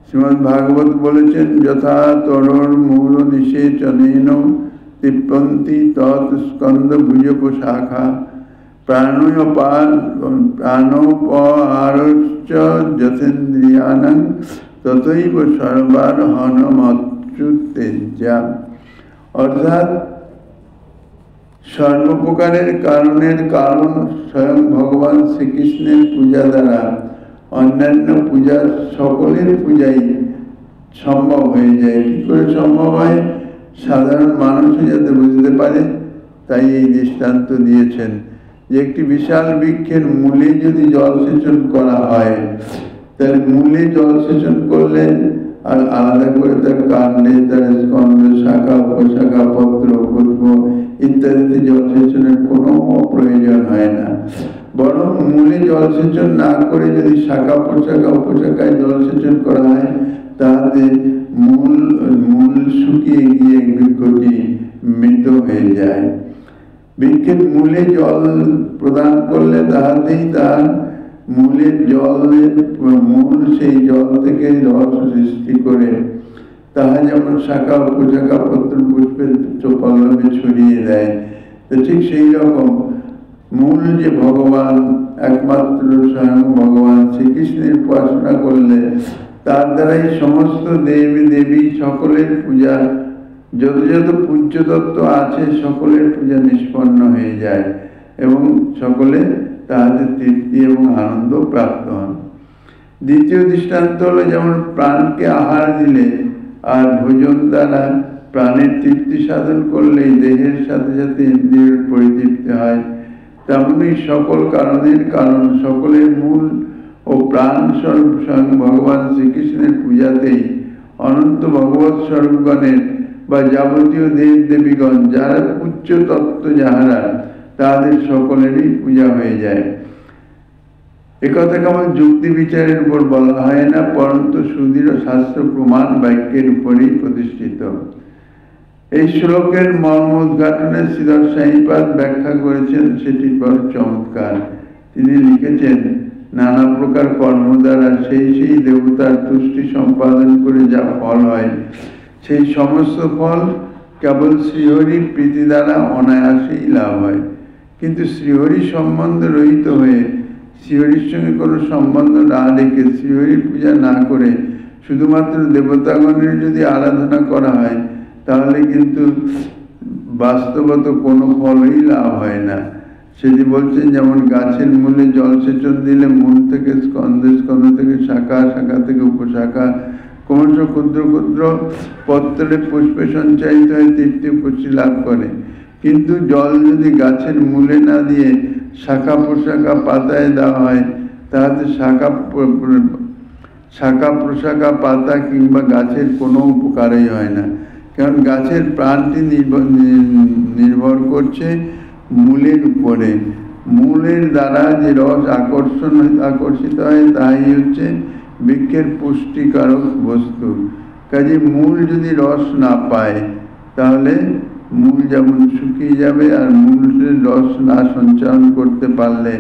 শ্রীমদ্ ভাগবত বলেছেন, যথা তরোর মূল নিষেচনেন তিপ্পন্তি তৎ স্কন্দ ভুজপ শাখা প্রাণোপহারশ্চ যথেন্দ্রিয়াণং ততৈব সর্বারহণমচ্যুতেজ্যা। অর্থাৎ সর্বপ্রকারের কারণের কারণ স্বয়ং ভগবান শ্রীকৃষ্ণের পূজা দ্বারা অন্যান্য পূজার সকলের পূজাই সম্ভব হয়ে যায়। কী করে সম্ভব হয়? সাধারণ মানুষও যাতে বুঝতে পারে, তাই এই দৃষ্টান্ত দিয়েছেন যে একটি বিশাল বৃক্ষের মূলে যদি জলসেচন করা হয়, তার মূলে জলসেচন করলে আর আলাদা করে তার কাণ্ডে, তার স্কন্ধ, শাখা, উপশাখা, পত্র, পুষ্প ইত্যাদিতে জলসেচনের কোনো প্রয়োজন হয় না। বরং মূলে জলসেচন না করে যদি শাখা, প্রশাখা, উপশাখায় জলসেচন করা হয়, তাহলে মূল শুকিয়ে গিয়ে বৃক্ষটি মৃত হয়ে যায়। বৃক্ষের মূলে জল প্রদান করলে তাহাতেই তার মূলের মূল সেই জল থেকে রস সৃষ্টি করে তাহা যেমন শাখা, উপশাখা, পত্র, পুষ্পের পল্লবে ছড়িয়ে দেয়। তো ঠিক সেই রকম মূল যে ভগবান, একমাত্র স্বয়ং ভগবান শ্রীকৃষ্ণের উপাসনা করলে তার দ্বারাই সমস্ত দেবী দেবী সকলের পূজা, যত যত পূজ্য তত্ত্ব আছে সকলের পূজা নিষ্পন্ন হয়ে যায় এবং সকলে তাহাদের তৃপ্তি এবং আনন্দ প্রাপ্ত হন। দ্বিতীয় দৃষ্টান্ত হলো, যেমন প্রাণকে আহার দিলে আর ভোজন দ্বারা প্রাণের তৃপ্তি সাধন করলেই দেহের সাথে সাথে ইন্দ্রিয়ের পরিতৃপ্তি হয়, তেমনি সকল কারণের কারণ, সকলের মূল ও প্রাণ স্বরূপ স্বয়ং ভগবান শ্রীকৃষ্ণের পূজাতেই অনন্ত ভগবৎ স্বরূপগণের বা যাবতীয় দেব দেবীগণ যারা উচ্চ তত্ত্ব যাহারা, তাদের সকলেরই পূজা হয়ে যায়। একথা কেবল যুক্তি বিচারের উপর বলা হয় না, পরন্তু সুদৃঢ় শাস্ত্র প্রমাণ বাক্যের উপরেই প্রতিষ্ঠিত। এই শ্লোকের মর্ম উদ্ঘাটনে শ্রীধর সাইপাদ ব্যাখ্যা করেছেন, সেটি বড় চমৎকার। তিনি লিখেছেন, নানা প্রকার কর্ম দ্বারা সেই সেই দেবতার তুষ্টি সম্পাদন করে যা ফল হয়, সেই সমস্ত ফল কেবল শ্রীহরির প্রীতি দ্বারা অনায়াসেই লাভ হয়। কিন্তু শ্রীহরি সম্বন্ধ রহিত হয়ে, শ্রীহরির সঙ্গে কোনো সম্বন্ধ না রেখে, শ্রীহরির পূজা না করে শুধুমাত্র দেবতাগণের যদি আরাধনা করা হয়, তাহলে কিন্তু বাস্তবত কোনো ফলই লাভ হয় না। সেটি বলছেন, যেমন গাছের মূলে জলসেচন দিলে মূল থেকে স্কন্ধ, স্কন্ধ থেকে শাখা, শাখা থেকে উপশাখা, ক্রমশ ক্ষুদ্র ক্ষুদ্র পত্রে পুষ্পে সঞ্চারিত হয়ে তৃপ্তি পুষ্টি লাভ করে। কিন্তু জল যদি গাছের মূলে না দিয়ে শাখা প্রশাখা পাতায় দেওয়া হয়, তাহাতে শাখা প্রশাখা পাতা কিংবা গাছের কোনো উপকারই হয় না। কারণ গাছের প্রাণটি নির্ভর করছে মূলের উপরে। মূলের দ্বারা যে রস আকর্ষিত হয় তাই হচ্ছে বৃক্ষের পুষ্টিকারক বস্তু। কাজে মূল যদি রস না পায় তাহলে মূল যেমন শুকিয়ে যাবে, আর মূলের রস না সঞ্চালন করতে পারলে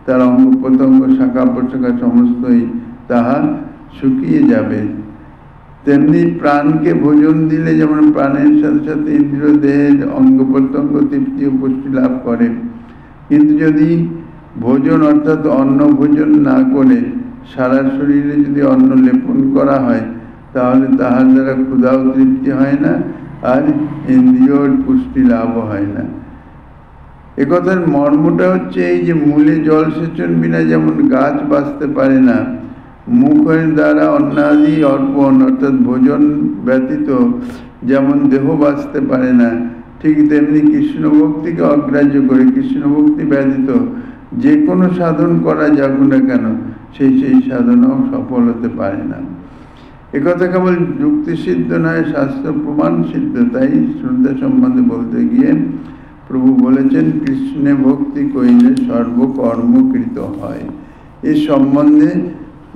তার অঙ্গ প্রত্যঙ্গ শাখা প্রশাখা সমস্তই তাহা শুকিয়ে যাবে। তেমনি প্রাণকে ভোজন দিলে যেমন প্রাণের সাথে সাথে ইন্দ্রিয় দেহের অঙ্গ প্রত্যঙ্গ তৃপ্তি ও পুষ্টি লাভ করে, কিন্তু যদি ভোজন অর্থাৎ অন্ন ভোজন না করে সারা শরীরে যদি অন্ন লেপন করা হয় তাহলে তাহার দ্বারা ক্ষুধাও তৃপ্তি হয় না, আর ইন্দ্রিয়র পুষ্টি লাভও হয় না। একথার মর্মটা হচ্ছে এই যে মূলে জল সেচন বিনা যেমন গাছ বাঁচতে পারে না, মুখের দ্বারা অন্নাদি অর্পণ অর্থাৎ ভোজন ব্যতীত যেমন দেহ বাঁচতে পারে না, ঠিক তেমনি কৃষ্ণ ভক্তিকে অগ্রাহ্য করে কৃষ্ণ ভক্তি ব্যতীত যে কোনো সাধন করা যাক না কেন সেই সাধনাও সফল হতে পারে না। একথা কেবল যুক্তিসিদ্ধ নয়, শাস্ত্র প্রমাণ সিদ্ধ। তাই শ্রদ্ধা সম্বন্ধে বলতে গিয়ে প্রভু বলেছেন কৃষ্ণে ভক্তি করিলে সর্বকর্মকৃত হয়। এ সম্বন্ধে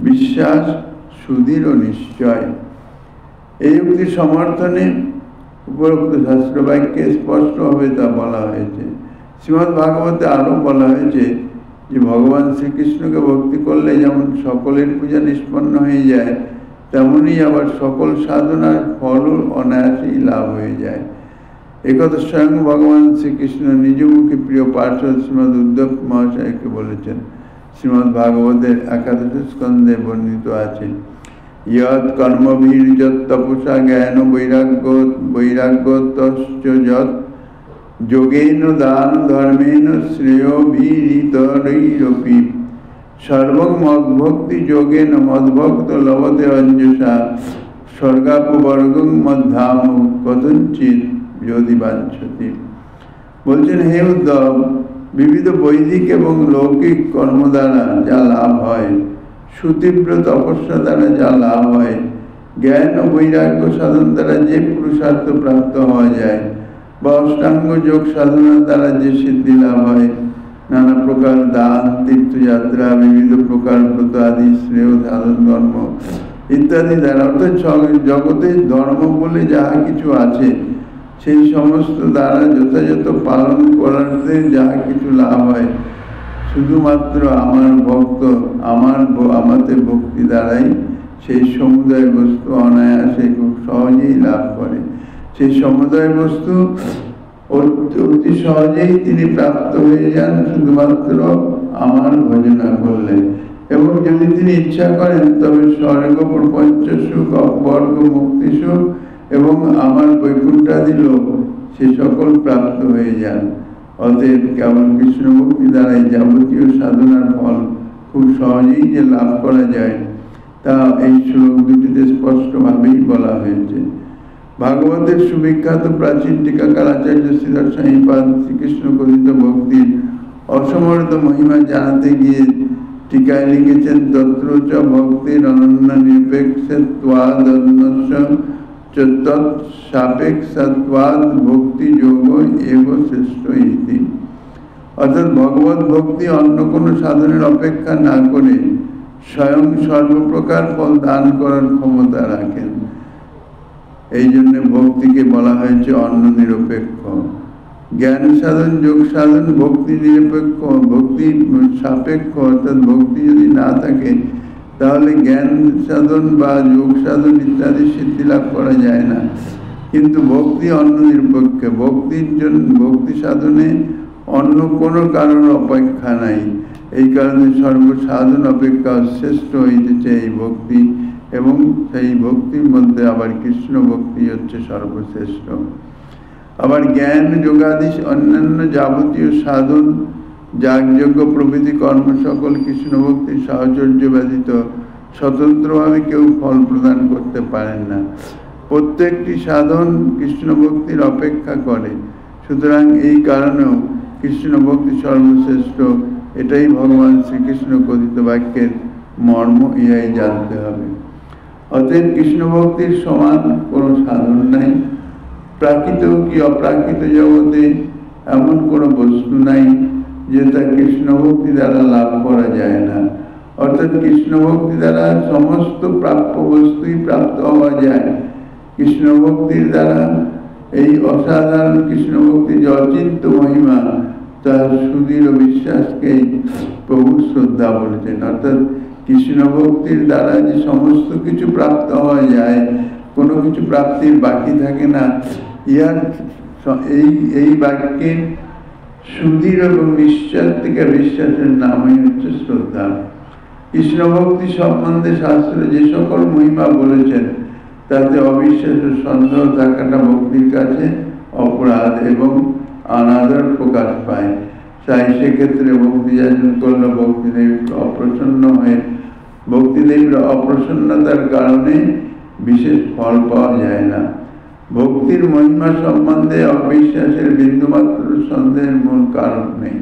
বিশ্বাস সুদৃঢ় নিশ্চয়। এই উক্তি সমর্থনে উপরোক্ত শাস্ত্রবাক্যে স্পষ্টভাবে তা বলা হয়েছে। শ্রীমদ্ ভাগবতে আরও বলা হয়েছে যে ভগবান শ্রীকৃষ্ণকে ভক্তি করলে যেমন সকলের পূজা নিষ্পন্ন হয়ে যায়, তেমনি আবার সকল সাধনার ফলও অনায়াসেই লাভ হয়ে যায়। একথা স্বয়ং ভগবান শ্রীকৃষ্ণ নিজ মুখে প্রিয় পার্শ্বদ শ্রীমদ্ উদ্ধব মহাশয়কে বলেছেন। শ্রীমদ্ ভাগবতের 11 স্কন্ধে বর্ণিত আছে, যৎ কর্মভির্যৎ তপসা জ্ঞান বৈরাগ্যতশ্চ যৎ যোগেন দান ধর্মেন শ্রেয়োভিরিতরৈরপি সর্বং মদ্ভক্তি যোগেন মদ্ভক্ত লভতে অঞ্জসা স্বর্গাপবর্গং মধ্যাম কথঞ্চিৎ যদি বাঞ্ছতি। বলছেন, হে উদ্ধব, বিবিধ বৈদিক এবং লৌকিক কর্ম দ্বারা যা লাভ হয়, সুতীব্র তপস্যা দ্বারা যা লাভ হয়, জ্ঞান ও বৈরাগ্য সাধন দ্বারা যে পুরুষার্থ প্রাপ্ত হওয়া যায়, বা অষ্টাঙ্গ যোগ সাধনার দ্বারা যে সিদ্ধি লাভ হয়, নানা প্রকার দান, তীর্থযাত্রা, বিবিধ প্রকার ব্রত আদি শ্রেয় সাধন ধর্ম ইত্যাদি দ্বারা, অর্থাৎ জগতে ধর্ম বলে যাহা কিছু আছে সেই সমস্ত দ্বারা যথাযথ পালন করাতে যাহা কিছু লাভ হয়, শুধুমাত্র আমার ভক্ত আমাতে ভক্তি দ্বারাই সেই সমুদয় বস্তু অনায়াসে খুব সহজেই লাভ করে। সেই সমুদয় বস্তু অতি সহজেই তিনি প্রাপ্ত হয়ে যান শুধুমাত্র আমার ভজনা করলে। এবং যদি তিনি ইচ্ছা করেন তবে স্বর্গ প্রপঞ্চ সুখ, অপবর্গ মুক্তি সুখ এবং আমার বৈকুণ্ঠাদি লোক সে সকল প্রাপ্ত হয়ে যান। অতএব কেবল কৃষ্ণ ভক্তি দ্বারাই যাবতীয় সাধনার ফল খুব সহজেই যে লাভ করা যায় তা এই শ্লোক দুটিতে স্পষ্টভাবেই বলা হয়েছে। ভাগবতের সুবিখ্যাত প্রাচীন টিকাকার আচার্য শ্রীধর স্বামীপাদ শ্রীকৃষ্ণ কথিত ভক্তির অসমর্থ মহিমা জানাতে গিয়ে টিকায় লিখেছেন, তত্র চ ভক্তির অনন্য নিরপেক্ষত্বাদন্যস্য তৎসাপেক্ষত্বাদ ভক্তি যোগ এব শ্রেষ্ঠ ইতি। অর্থাৎ ভগবত ভক্তি অন্য কোনো সাধনের অপেক্ষা না করে স্বয়ং সর্বপ্রকার ফল দান করার ক্ষমতা রাখেন। এই জন্য ভক্তিকে বলা হয়েছে অন্য নিরপেক্ষ। জ্ঞান সাধন, যোগ সাধন ভক্তি নিরপেক্ষ, ভক্তি সাপেক্ষ। অর্থাৎ ভক্তি যদি না থাকে তাহলে জ্ঞান সাধন বা যোগ সাধন ইত্যাদি সিদ্ধি লাভ করা যায় না। কিন্তু ভক্তি অন্য নিরপেক্ষ। ভক্তি সাধনে অন্য কোনো কারণ অপেক্ষা নাই। এই কারণে সর্বসাধন অপেক্ষা শ্রেষ্ঠ হইতেছে এই ভক্তি, এবং সেই ভক্তির মধ্যে আবার কৃষ্ণ ভক্তি হচ্ছে সর্বশ্রেষ্ঠ। আবার জ্ঞান যোগাদি অন্যান্য যাবতীয় সাধন, যাগযজ্ঞ প্রভৃতি কর্ম সকল কৃষ্ণ ভক্তির সাহচর্য ব্যতীত স্বতন্ত্রভাবে কেউ ফল প্রদান করতে পারেন না। প্রত্যেকটি সাধন কৃষ্ণ ভক্তির অপেক্ষা করে। সুতরাং এই কারণেও কৃষ্ণ ভক্তি সর্বশ্রেষ্ঠ। এটাই ভগবান শ্রীকৃষ্ণ কথিত বাক্যের মর্ম, ইহাই জানতে হবে। অতএব কৃষ্ণ ভক্তির সমান কোনো সাধন নাই। প্রাকৃত কি অপ্রাকৃত জগতে এমন কোনো বস্তু নাই যে তা কৃষ্ণ ভক্তি দ্বারা লাভ করা যায় না। অর্থাৎ কৃষ্ণ ভক্তি দ্বারা সমস্ত প্রাপ্য বস্তুই প্রাপ্ত হওয়া যায়। কৃষ্ণ ভক্তির দ্বারা এই অসাধারণ কৃষ্ণ ভক্তি যে অচিন্ত মহিমা, তার সুদৃঢ় বিশ্বাসকেই প্রভু শ্রদ্ধা বলেছেন। অর্থাৎ কৃষ্ণ ভক্তির দ্বারা যে সমস্ত কিছু প্রাপ্ত হওয়া যায়, কোনো কিছু প্রাপ্তির বাকি থাকে না, ইয়ার এই বাক্যে সুদৃঢ় এবং নিশ্চয় থেকে বিশ্বাসের নামই হচ্ছে শ্রদ্ধা। কৃষ্ণ ভক্তি সম্বন্ধে শাস্ত্রে যে সকল মহিমা বলেছেন তাতে অবিশ্বাস ও সন্দেহ থাকাটা ভক্তির কাছে অপরাধ এবং অনাদর প্রকাশ পায়। তাই সেক্ষেত্রে ভক্তি যাচন করলে ভক্তিদেব অপ্রসন্ন হয়ে ভক্তিদেবীর অপ্রসন্নতার কারণে বিশেষ ফল পাওয়া যায় না। ভক্তির মহিমা সম্বন্ধে অবিশ্বাসের বিন্দুমাত্র সন্দেহের মূল কারণ নেই।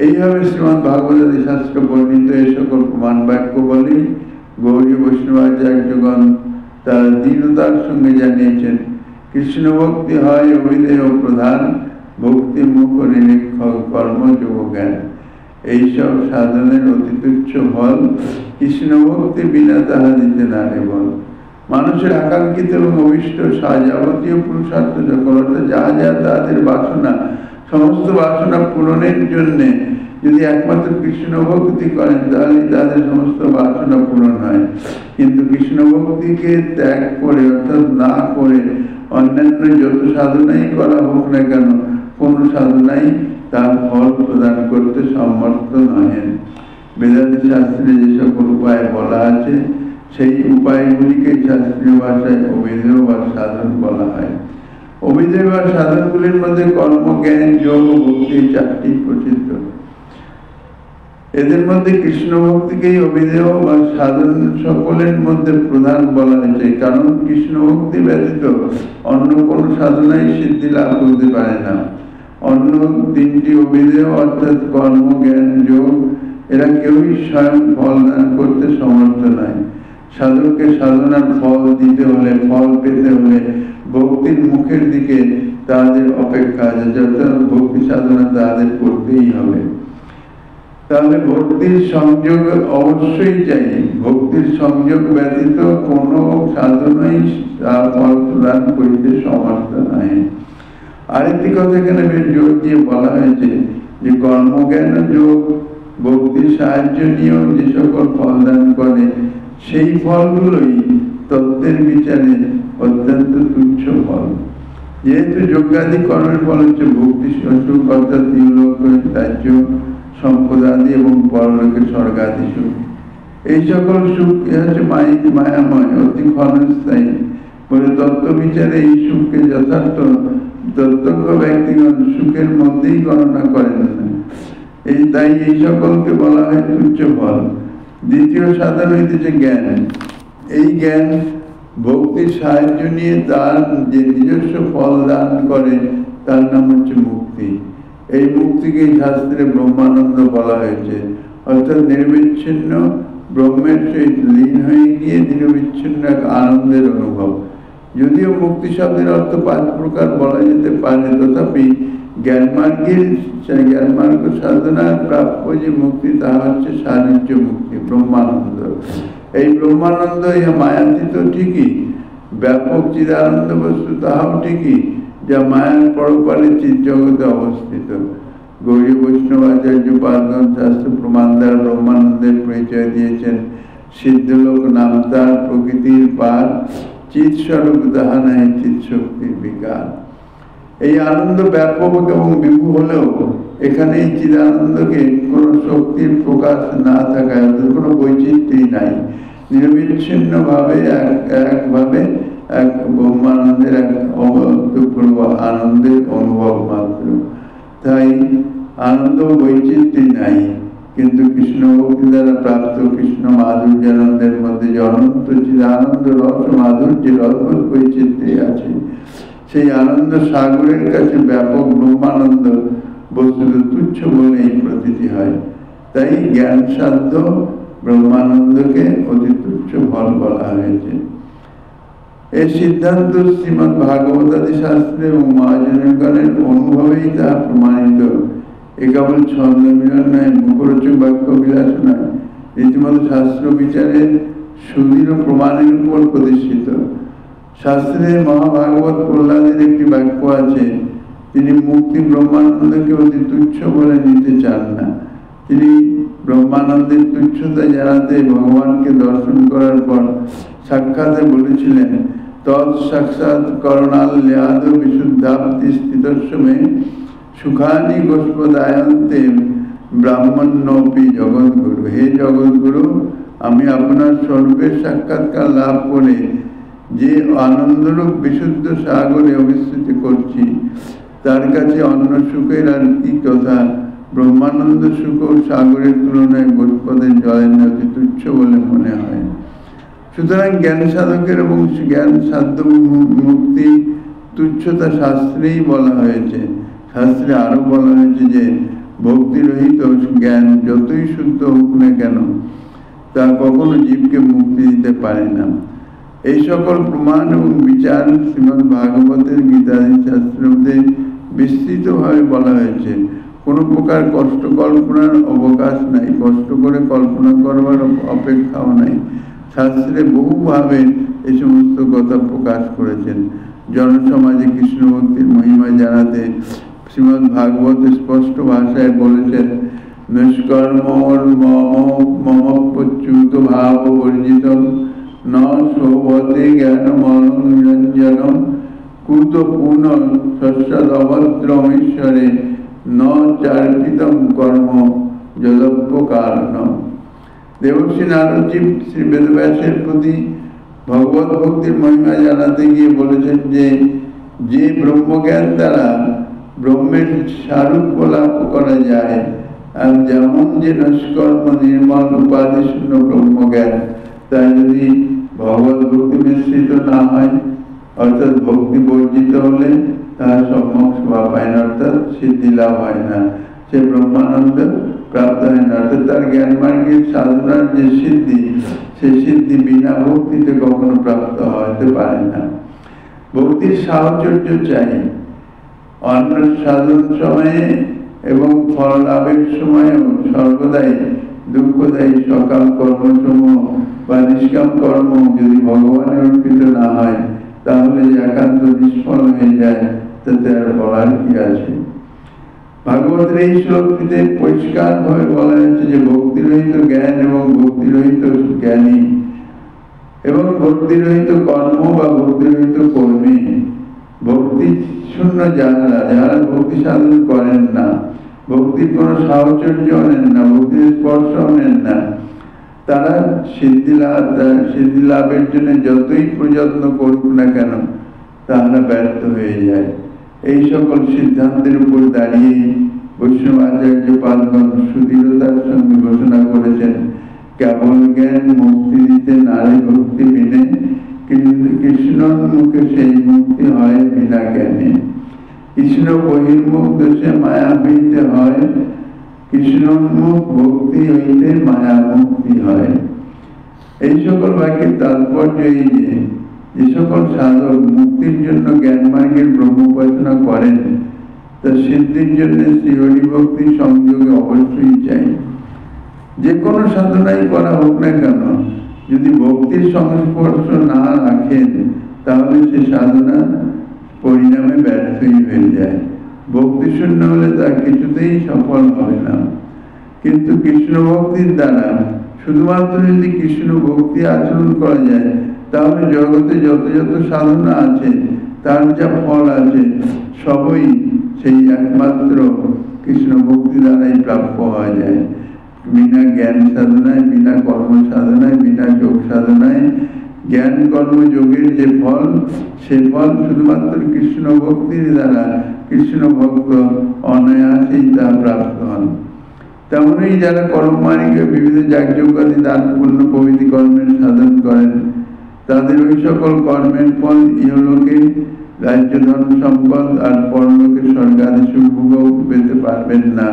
এইভাবে শ্রীমদ্ ভাগবত শাস্ত্র বর্ণিত এই সকল প্রমাণ বাক্য বলেই গৌরী বৈষ্ণবাচার্যগণ তারা দৃঢ়তার সঙ্গে জানিয়েছেন, কৃষ্ণ ভক্তি হয় অভিধেয় প্রধান, ভক্তি মুখ নিরীক্ষক কর্মযোগ জ্ঞান। এইসব সাধনের অতি তুচ্ছ ফল, কৃষ্ণ ভক্তি বিনা তাহা দিতে না বল। মানুষের আকাঙ্ক্ষিত এবং অভিষ্ট যাবতীয় পুরুষার্থ সকল যা যা তাদের বাসনা, সমস্ত বাসনা পূরণের জন্যে যদি একমাত্র কৃষ্ণ ভক্তি করেন তাহলে তাদের সমস্ত বাসনা পূরণ হয়। কিন্তু কৃষ্ণ ভক্তিকে ত্যাগ করে অর্থাৎ না করে অন্যান্য যত সাধনাই করা হোক না কেন, কোন সাধনাই তার ফল প্রদান করতে সমর্থ নহেন। বেদান্ত শাস্ত্রে যে সকল উপায় বলা আছে সেই উপায়গুলিকে শাস্ত্রীয় ভাষায় অভিধেয় বা সাধন বলা হয়। অভিধেয় বা সাধনগুলির মধ্যে কর্ম, জ্ঞান, যোগ ও ভক্তি চারটি প্রচিত। এদের মধ্যে কৃষ্ণ ভক্তিকেই অভিধেয় বা সাধন সকলের মধ্যে প্রধান বলা হয়েছে, কারণ কৃষ্ণ ভক্তি ব্যতীত অন্য কোন সাধনাই সিদ্ধি লাভ করতে পারে না। অন্য তিনটি অভিধেয় অর্থাৎ কর্ম, জ্ঞান, যোগ এরা কেউই স্বয়ং ফল দান করতে সমর্থ নয়। সাধককে সাধনার ফল দিতে হলে, ফল পেতে হলে ভক্তির মুখের দিকে তাদের অপেক্ষা আছে, অর্থাৎ ভক্তি সাধনা তাদের করতেই হবে। তাহলে ভক্তির সংযোগ অবশ্যই চাই। ভক্তির সংযোগ ব্যতীত কোনো সাধনাই তার ফল প্রদান করিতে সমর্থ নয়। আরেকটি কথা এখানে বেশ জোর দিয়ে বলা হয়েছে যে কর্মজ্ঞান যোগ ভক্তির সাহায্য নিয়েও যে সকল ফল দান করে সেই ফলগুলোই তত্ত্বের বিচারে অত্যন্ত তুচ্ছ ফল। যেহেতু যজ্ঞাদি কর্মের ফল হচ্ছে ভক্তি সুখ, অর্থাৎ তিনলোক রাজ্য, সম্পদাদি এবং পরলোকের স্বর্গাদি সুখ। এই সকল সুখ হচ্ছে মায়াময়, অতি ক্ষণস্থায়ী বলে তত্ত্ব বিচারে এই সুখকে যথার্থ তত্ত্বজ্ঞ ব্যক্তিগণ সুখের মধ্যেই গণনা করেন না। তাই এই সকলকে বলা হয় তুচ্ছ ফল। দ্বিতীয় সাধন হইতেছে জ্ঞান। এই জ্ঞান ভক্তির সাহায্য নিয়ে তার যে নিজস্ব ফল দান করে তার নাম হচ্ছে মুক্তি। এই মুক্তিকে শাস্ত্রে ব্রহ্মানন্দ বলা হয়েছে, অর্থাৎ নির্বিচ্ছিন্ন ব্রহ্মের সহিত লীন হয়ে গিয়ে নিরবিচ্ছিন্ন এক আনন্দের অনুভব। যদিও মুক্তি শব্দের অর্থ 5 প্রকার বলা যেতে পারে, তথাপি জ্ঞানমার্গ সাধনার প্রাপ্য যে মুক্তি তাহা হচ্ছে সাহায্য মুক্তি, ব্রহ্মানন্দ। এই ব্রহ্মানন্দ ইহা মায়াতীত ঠিকই, ব্যাপক চিদানন্দ বস্তু তাহাও ঠিকই, যা মায়ার পরপারে চিৎ জগতে অবস্থিত। গৌরী বৈষ্ণবাচার্য পাদগণ শাস্ত্র প্রমাণ দ্বারা ব্রহ্মানন্দের পরিচয় দিয়েছেন। সিদ্ধলোক নাম তার প্রকৃতির পার, চিৎ স্বরূপ তাহা নাই চিৎ শক্তির বিকার। এই আনন্দ ব্যাপক এবং বিভু হলেও এখানে এই চিদানন্দকে কোনো শক্তির প্রকাশ না থাকায় কোনো বৈচিত্র্যই নাই, নিরবিচ্ছিন্ন ভাবে একভাবে এক ব্রহ্মানন্দের এক অভূতপূর্ব আনন্দের অনুভব মাত্র। তাই আনন্দ বৈচিত্র্য নাই, কিন্তু কৃষ্ণ ভক্তি দ্বারা প্রাপ্ত কৃষ্ণ মাধুর্যানন্দের মধ্যে যে অনন্ত চিদানন্দ রস মাধুর্যের অদ্ভুত বৈচিত্র্য আছে, সেই আনন্দ সাগরের কাছে ব্যাপক ব্রহ্মানন্দ বস্তুত তুচ্ছ বলেই প্রতীতি হয়। তাই জ্ঞান সাধ্য ব্রহ্মানন্দকে অতি তুচ্ছ ফল বলা হয়েছে। এই সিদ্ধান্ত শ্রীমদ্ ভাগবতাদি শাস্ত্রে এবং মহাজনগণের অনুভবেই তা প্রমাণিত। এ কেবল ছন্দ মিলন নয়, মুখরোচক বাক্য বিলাস নয়, রীতিমতো শাস্ত্র বিচারের সুদৃঢ় প্রমাণের উপর প্রতিষ্ঠিত। শাস্ত্রে মহাভাগবত প্রহ্লাদের একটি বাক্য আছে, তিনি মুক্তি ব্রহ্মানন্দকে অতি তুচ্ছ বলে নিতে চান না। তিনি ব্রহ্মানন্দের তুচ্ছতা জানাতে ভগবানকে দর্শন করার পর সাক্ষাতে বলেছিলেন, তৎ সাক্ষাৎ করণাল্যাদ বিশুদ্ধাপ্তি স্থিতস্মে সুখানি গোষ্পদায়ন্তে ব্রাহ্মণ্যপি জগৎগুরু। হে জগৎগুরু, আমি আপনার স্বরূপের সাক্ষাৎকার লাভ করে যে আনন্দরূপ বিশুদ্ধ সাগরে অবিস্তৃতি করছি, তার কাছে অন্য সুখের আর কি কথা। ব্রহ্মানন্দ সুখ সাগরের তুলনায় গোষ্পদের জলের অতি তুচ্ছ বলে মনে হয়। সুতরাং জ্ঞান সাধকের এবং জ্ঞান সাধ্য মুক্তি তুচ্ছতা শাস্ত্রেই বলা হয়েছে। শাস্ত্রে আরো বলা হয়েছে যে ভক্তিরহিত জ্ঞান যতই শুদ্ধ হোক না কেন, তা কখনো জীবকে মুক্তি দিতে পারে না। এই সকল প্রমাণ এবং বিচার শ্রীমদ্ ভাগবতের গীতাদি শাস্ত্রতে বিস্তৃতভাবে বলা হয়েছে। কোনো প্রকার কষ্ট কল্পনার অবকাশ নাই, কষ্ট করে কল্পনা করবার অপেক্ষাও নাই। শাস্ত্রে বহুভাবে এই সমস্ত কথা প্রকাশ করেছেন। জনসমাজে কৃষ্ণ ভক্তির মহিমা জানাতে শ্রীমদ্ ভাগবত স্পষ্ট ভাষায় বলেছেন, নিষ্কর্মর মম প্রচ্যুত ভাব বর্জিত ন শোভতে জ্ঞান মন নিরঞ্জন কুত পুন শস্যদভদ্রমেশ্বরে ন চার্পিতম কর্ম যদপ্যকারণ। দেবশ্রী নারদজি শ্রী বেদব্যাসের প্রতি ভগবত ভক্তির মহিমা জানাতে গিয়ে বলেছেন যে ব্রহ্মজ্ঞান দ্বারা ব্রহ্মের সারূপ্য লাভ করা যায়, আর যেমন যে নষ্কর্ম নির্মল উপাধি শূন্য ব্রহ্মজ্ঞান, তা যদি ভগবত ভক্তি মিশ্রিত না হয়, অর্থাৎ ভক্তি বর্জিত হলে তার সম্যক শোভা পায় না, অর্থাৎ সিদ্ধি লাভ হয় না, সে ব্রহ্মানন্দ প্রাপ্ত হয় না। অর্থাৎ তার জ্ঞান মার্গের সাধনার যে সিদ্ধি, সে সিদ্ধি বিনা ভক্তিতে কখনো প্রাপ্ত হতে পারে না। ভক্তির সাহচর্য চাই। অন্য সাধন সময়ে এবং ফল লাভের সময়ও সর্বদাই দুঃখদায়ী সকাল কর্মসমূহ বা নিষ্কাম কর্ম যদি ভগবানের অর্পিত না হয়, তাহলে যে একান্ত নিষ্ফল হয়ে যায়, তাতে আর বলার কি আছে। ভাগবতের এই শ্লোকটিতে পরিষ্কার ভাবে বলা হয়েছে যে ভক্তিরহিত জ্ঞান এবং ভক্তিরহিত জ্ঞানী এবং ভক্তিরহিত কর্ম বা ভক্তিরহিত কর্মী, ভক্তি শূন্য যারা ভক্তি সাধন করেন না, ভক্তির কোন সাহচর্য নেন না, ভক্তির স্পর্শ নেন না, তারা সিদ্ধি লাভের জন্য যতই প্রযত্ন করুক না কেন, তারা ব্যর্থ হয়ে যায়। এই সকল সিদ্ধান্তের উপর দাঁড়িয়ে বৈষ্ণব আচার্য পাদগণ সুদৃঢ়তার সঙ্গে ঘোষণা করেছেন, কেবল জ্ঞান মুক্তি দিতে নারী ভক্তি বিনে, কিন্তু কৃষ্ণর মুখে সেই মুক্তি হয় বিনা জ্ঞানে। কৃষ্ণ বহির্মুখ দোষে মায়া হইতে হয়, কৃষ্ণোন্মুখ ভক্তি হইতে মায়া মুক্তি হয়। এই সকল বাক্যের তাৎপর্য এই যে সকল সাধক মুক্তির জন্য জ্ঞান মার্গের ব্রহ্ম উপাসনা করেন, তা সিদ্ধির জন্য শ্রীহরি ভক্তি সংযোগে অবশ্যই চাই। যে কোনো সাধনাই করা হোক না কেন, যদি ভক্তির সংস্পর্শ না রাখেন, তাহলে সে সাধনা পরিণামে ব্যর্থই হয়ে যায়। ভক্তি শূন্য হলে তা কিছুতেই সফল হবে না। কিন্তু কৃষ্ণ ভক্তির দ্বারা শুধুমাত্র যদি কৃষ্ণ ভক্তি আচরণ করা যায়, তাহলে জগতে যত যত সাধনা আছে, তার যা ফল আছে, সবই সেই একমাত্র কৃষ্ণ ভক্তি দ্বারাই প্রাপ্য হওয়া যায়। বিনা জ্ঞান সাধনায়, বিনা কর্ম সাধনায়, বিনা যোগ সাধনায় জ্ঞান কর্ম যোগের যে ফল, সে ফল শুধুমাত্র কৃষ্ণ ভক্তির দ্বারা কৃষ্ণ ভক্ত অনায়াসেই তা প্রাপ্ত হন। তেমনই যারা কর্মমার্গে বিবিধ যাগযজ্ঞাদি দান পুণ্য প্রভৃতি কর্মের সাধন করেন, তাদের ওই সকল কর্মের ফল ইহলোকে রাজ্য ধন সম্পদ আর পরলোকে স্বর্গাদি সুখভোগ পেতে পারবেন না,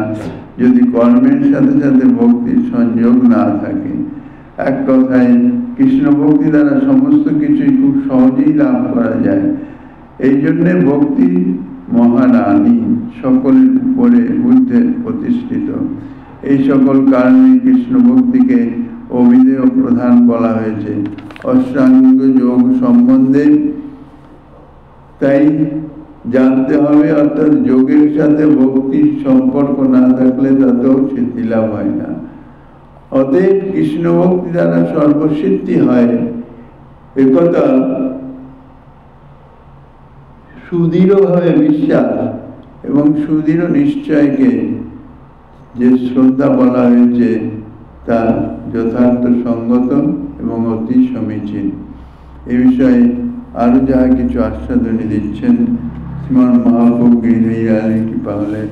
যদি কর্মের সাথে সাথে ভক্তির সংযোগ না থাকে। এক কথায় কৃষ্ণ ভক্তি দ্বারা সমস্ত কিছুই খুব সহজেই লাভ করা যায়। এই জন্যে ভক্তি মহারানী, সকলের উপরে বুদ্ধে প্রতিষ্ঠিত। এই সকল কারণে কৃষ্ণ ভক্তিকে অভিধেয় প্রধান বলা হয়েছে অষ্টাঙ্গ যোগ সম্বন্ধে। তাই জানতে হবে, অর্থাৎ যোগের সাথে ভক্তির সম্পর্ক না থাকলে তাতেও সিদ্ধি লাভ হয় না। অতএব কৃষ্ণ ভক্তি দ্বারা সর্বসিদ্ধি হয়, একথা সুদৃঢ়ভাবে বিশ্বাস এবং সুদৃঢ় নিশ্চয়কে যে শ্রদ্ধা বলা হয়েছে তা যথার্থ সঙ্গত এবং অতি সমীচীন। এ বিষয়ে আরো যাহা কিছু আস্বাদনী দিচ্ছেন শ্রীমান মহাপ্রভু গিরিধর কৃপা হলে।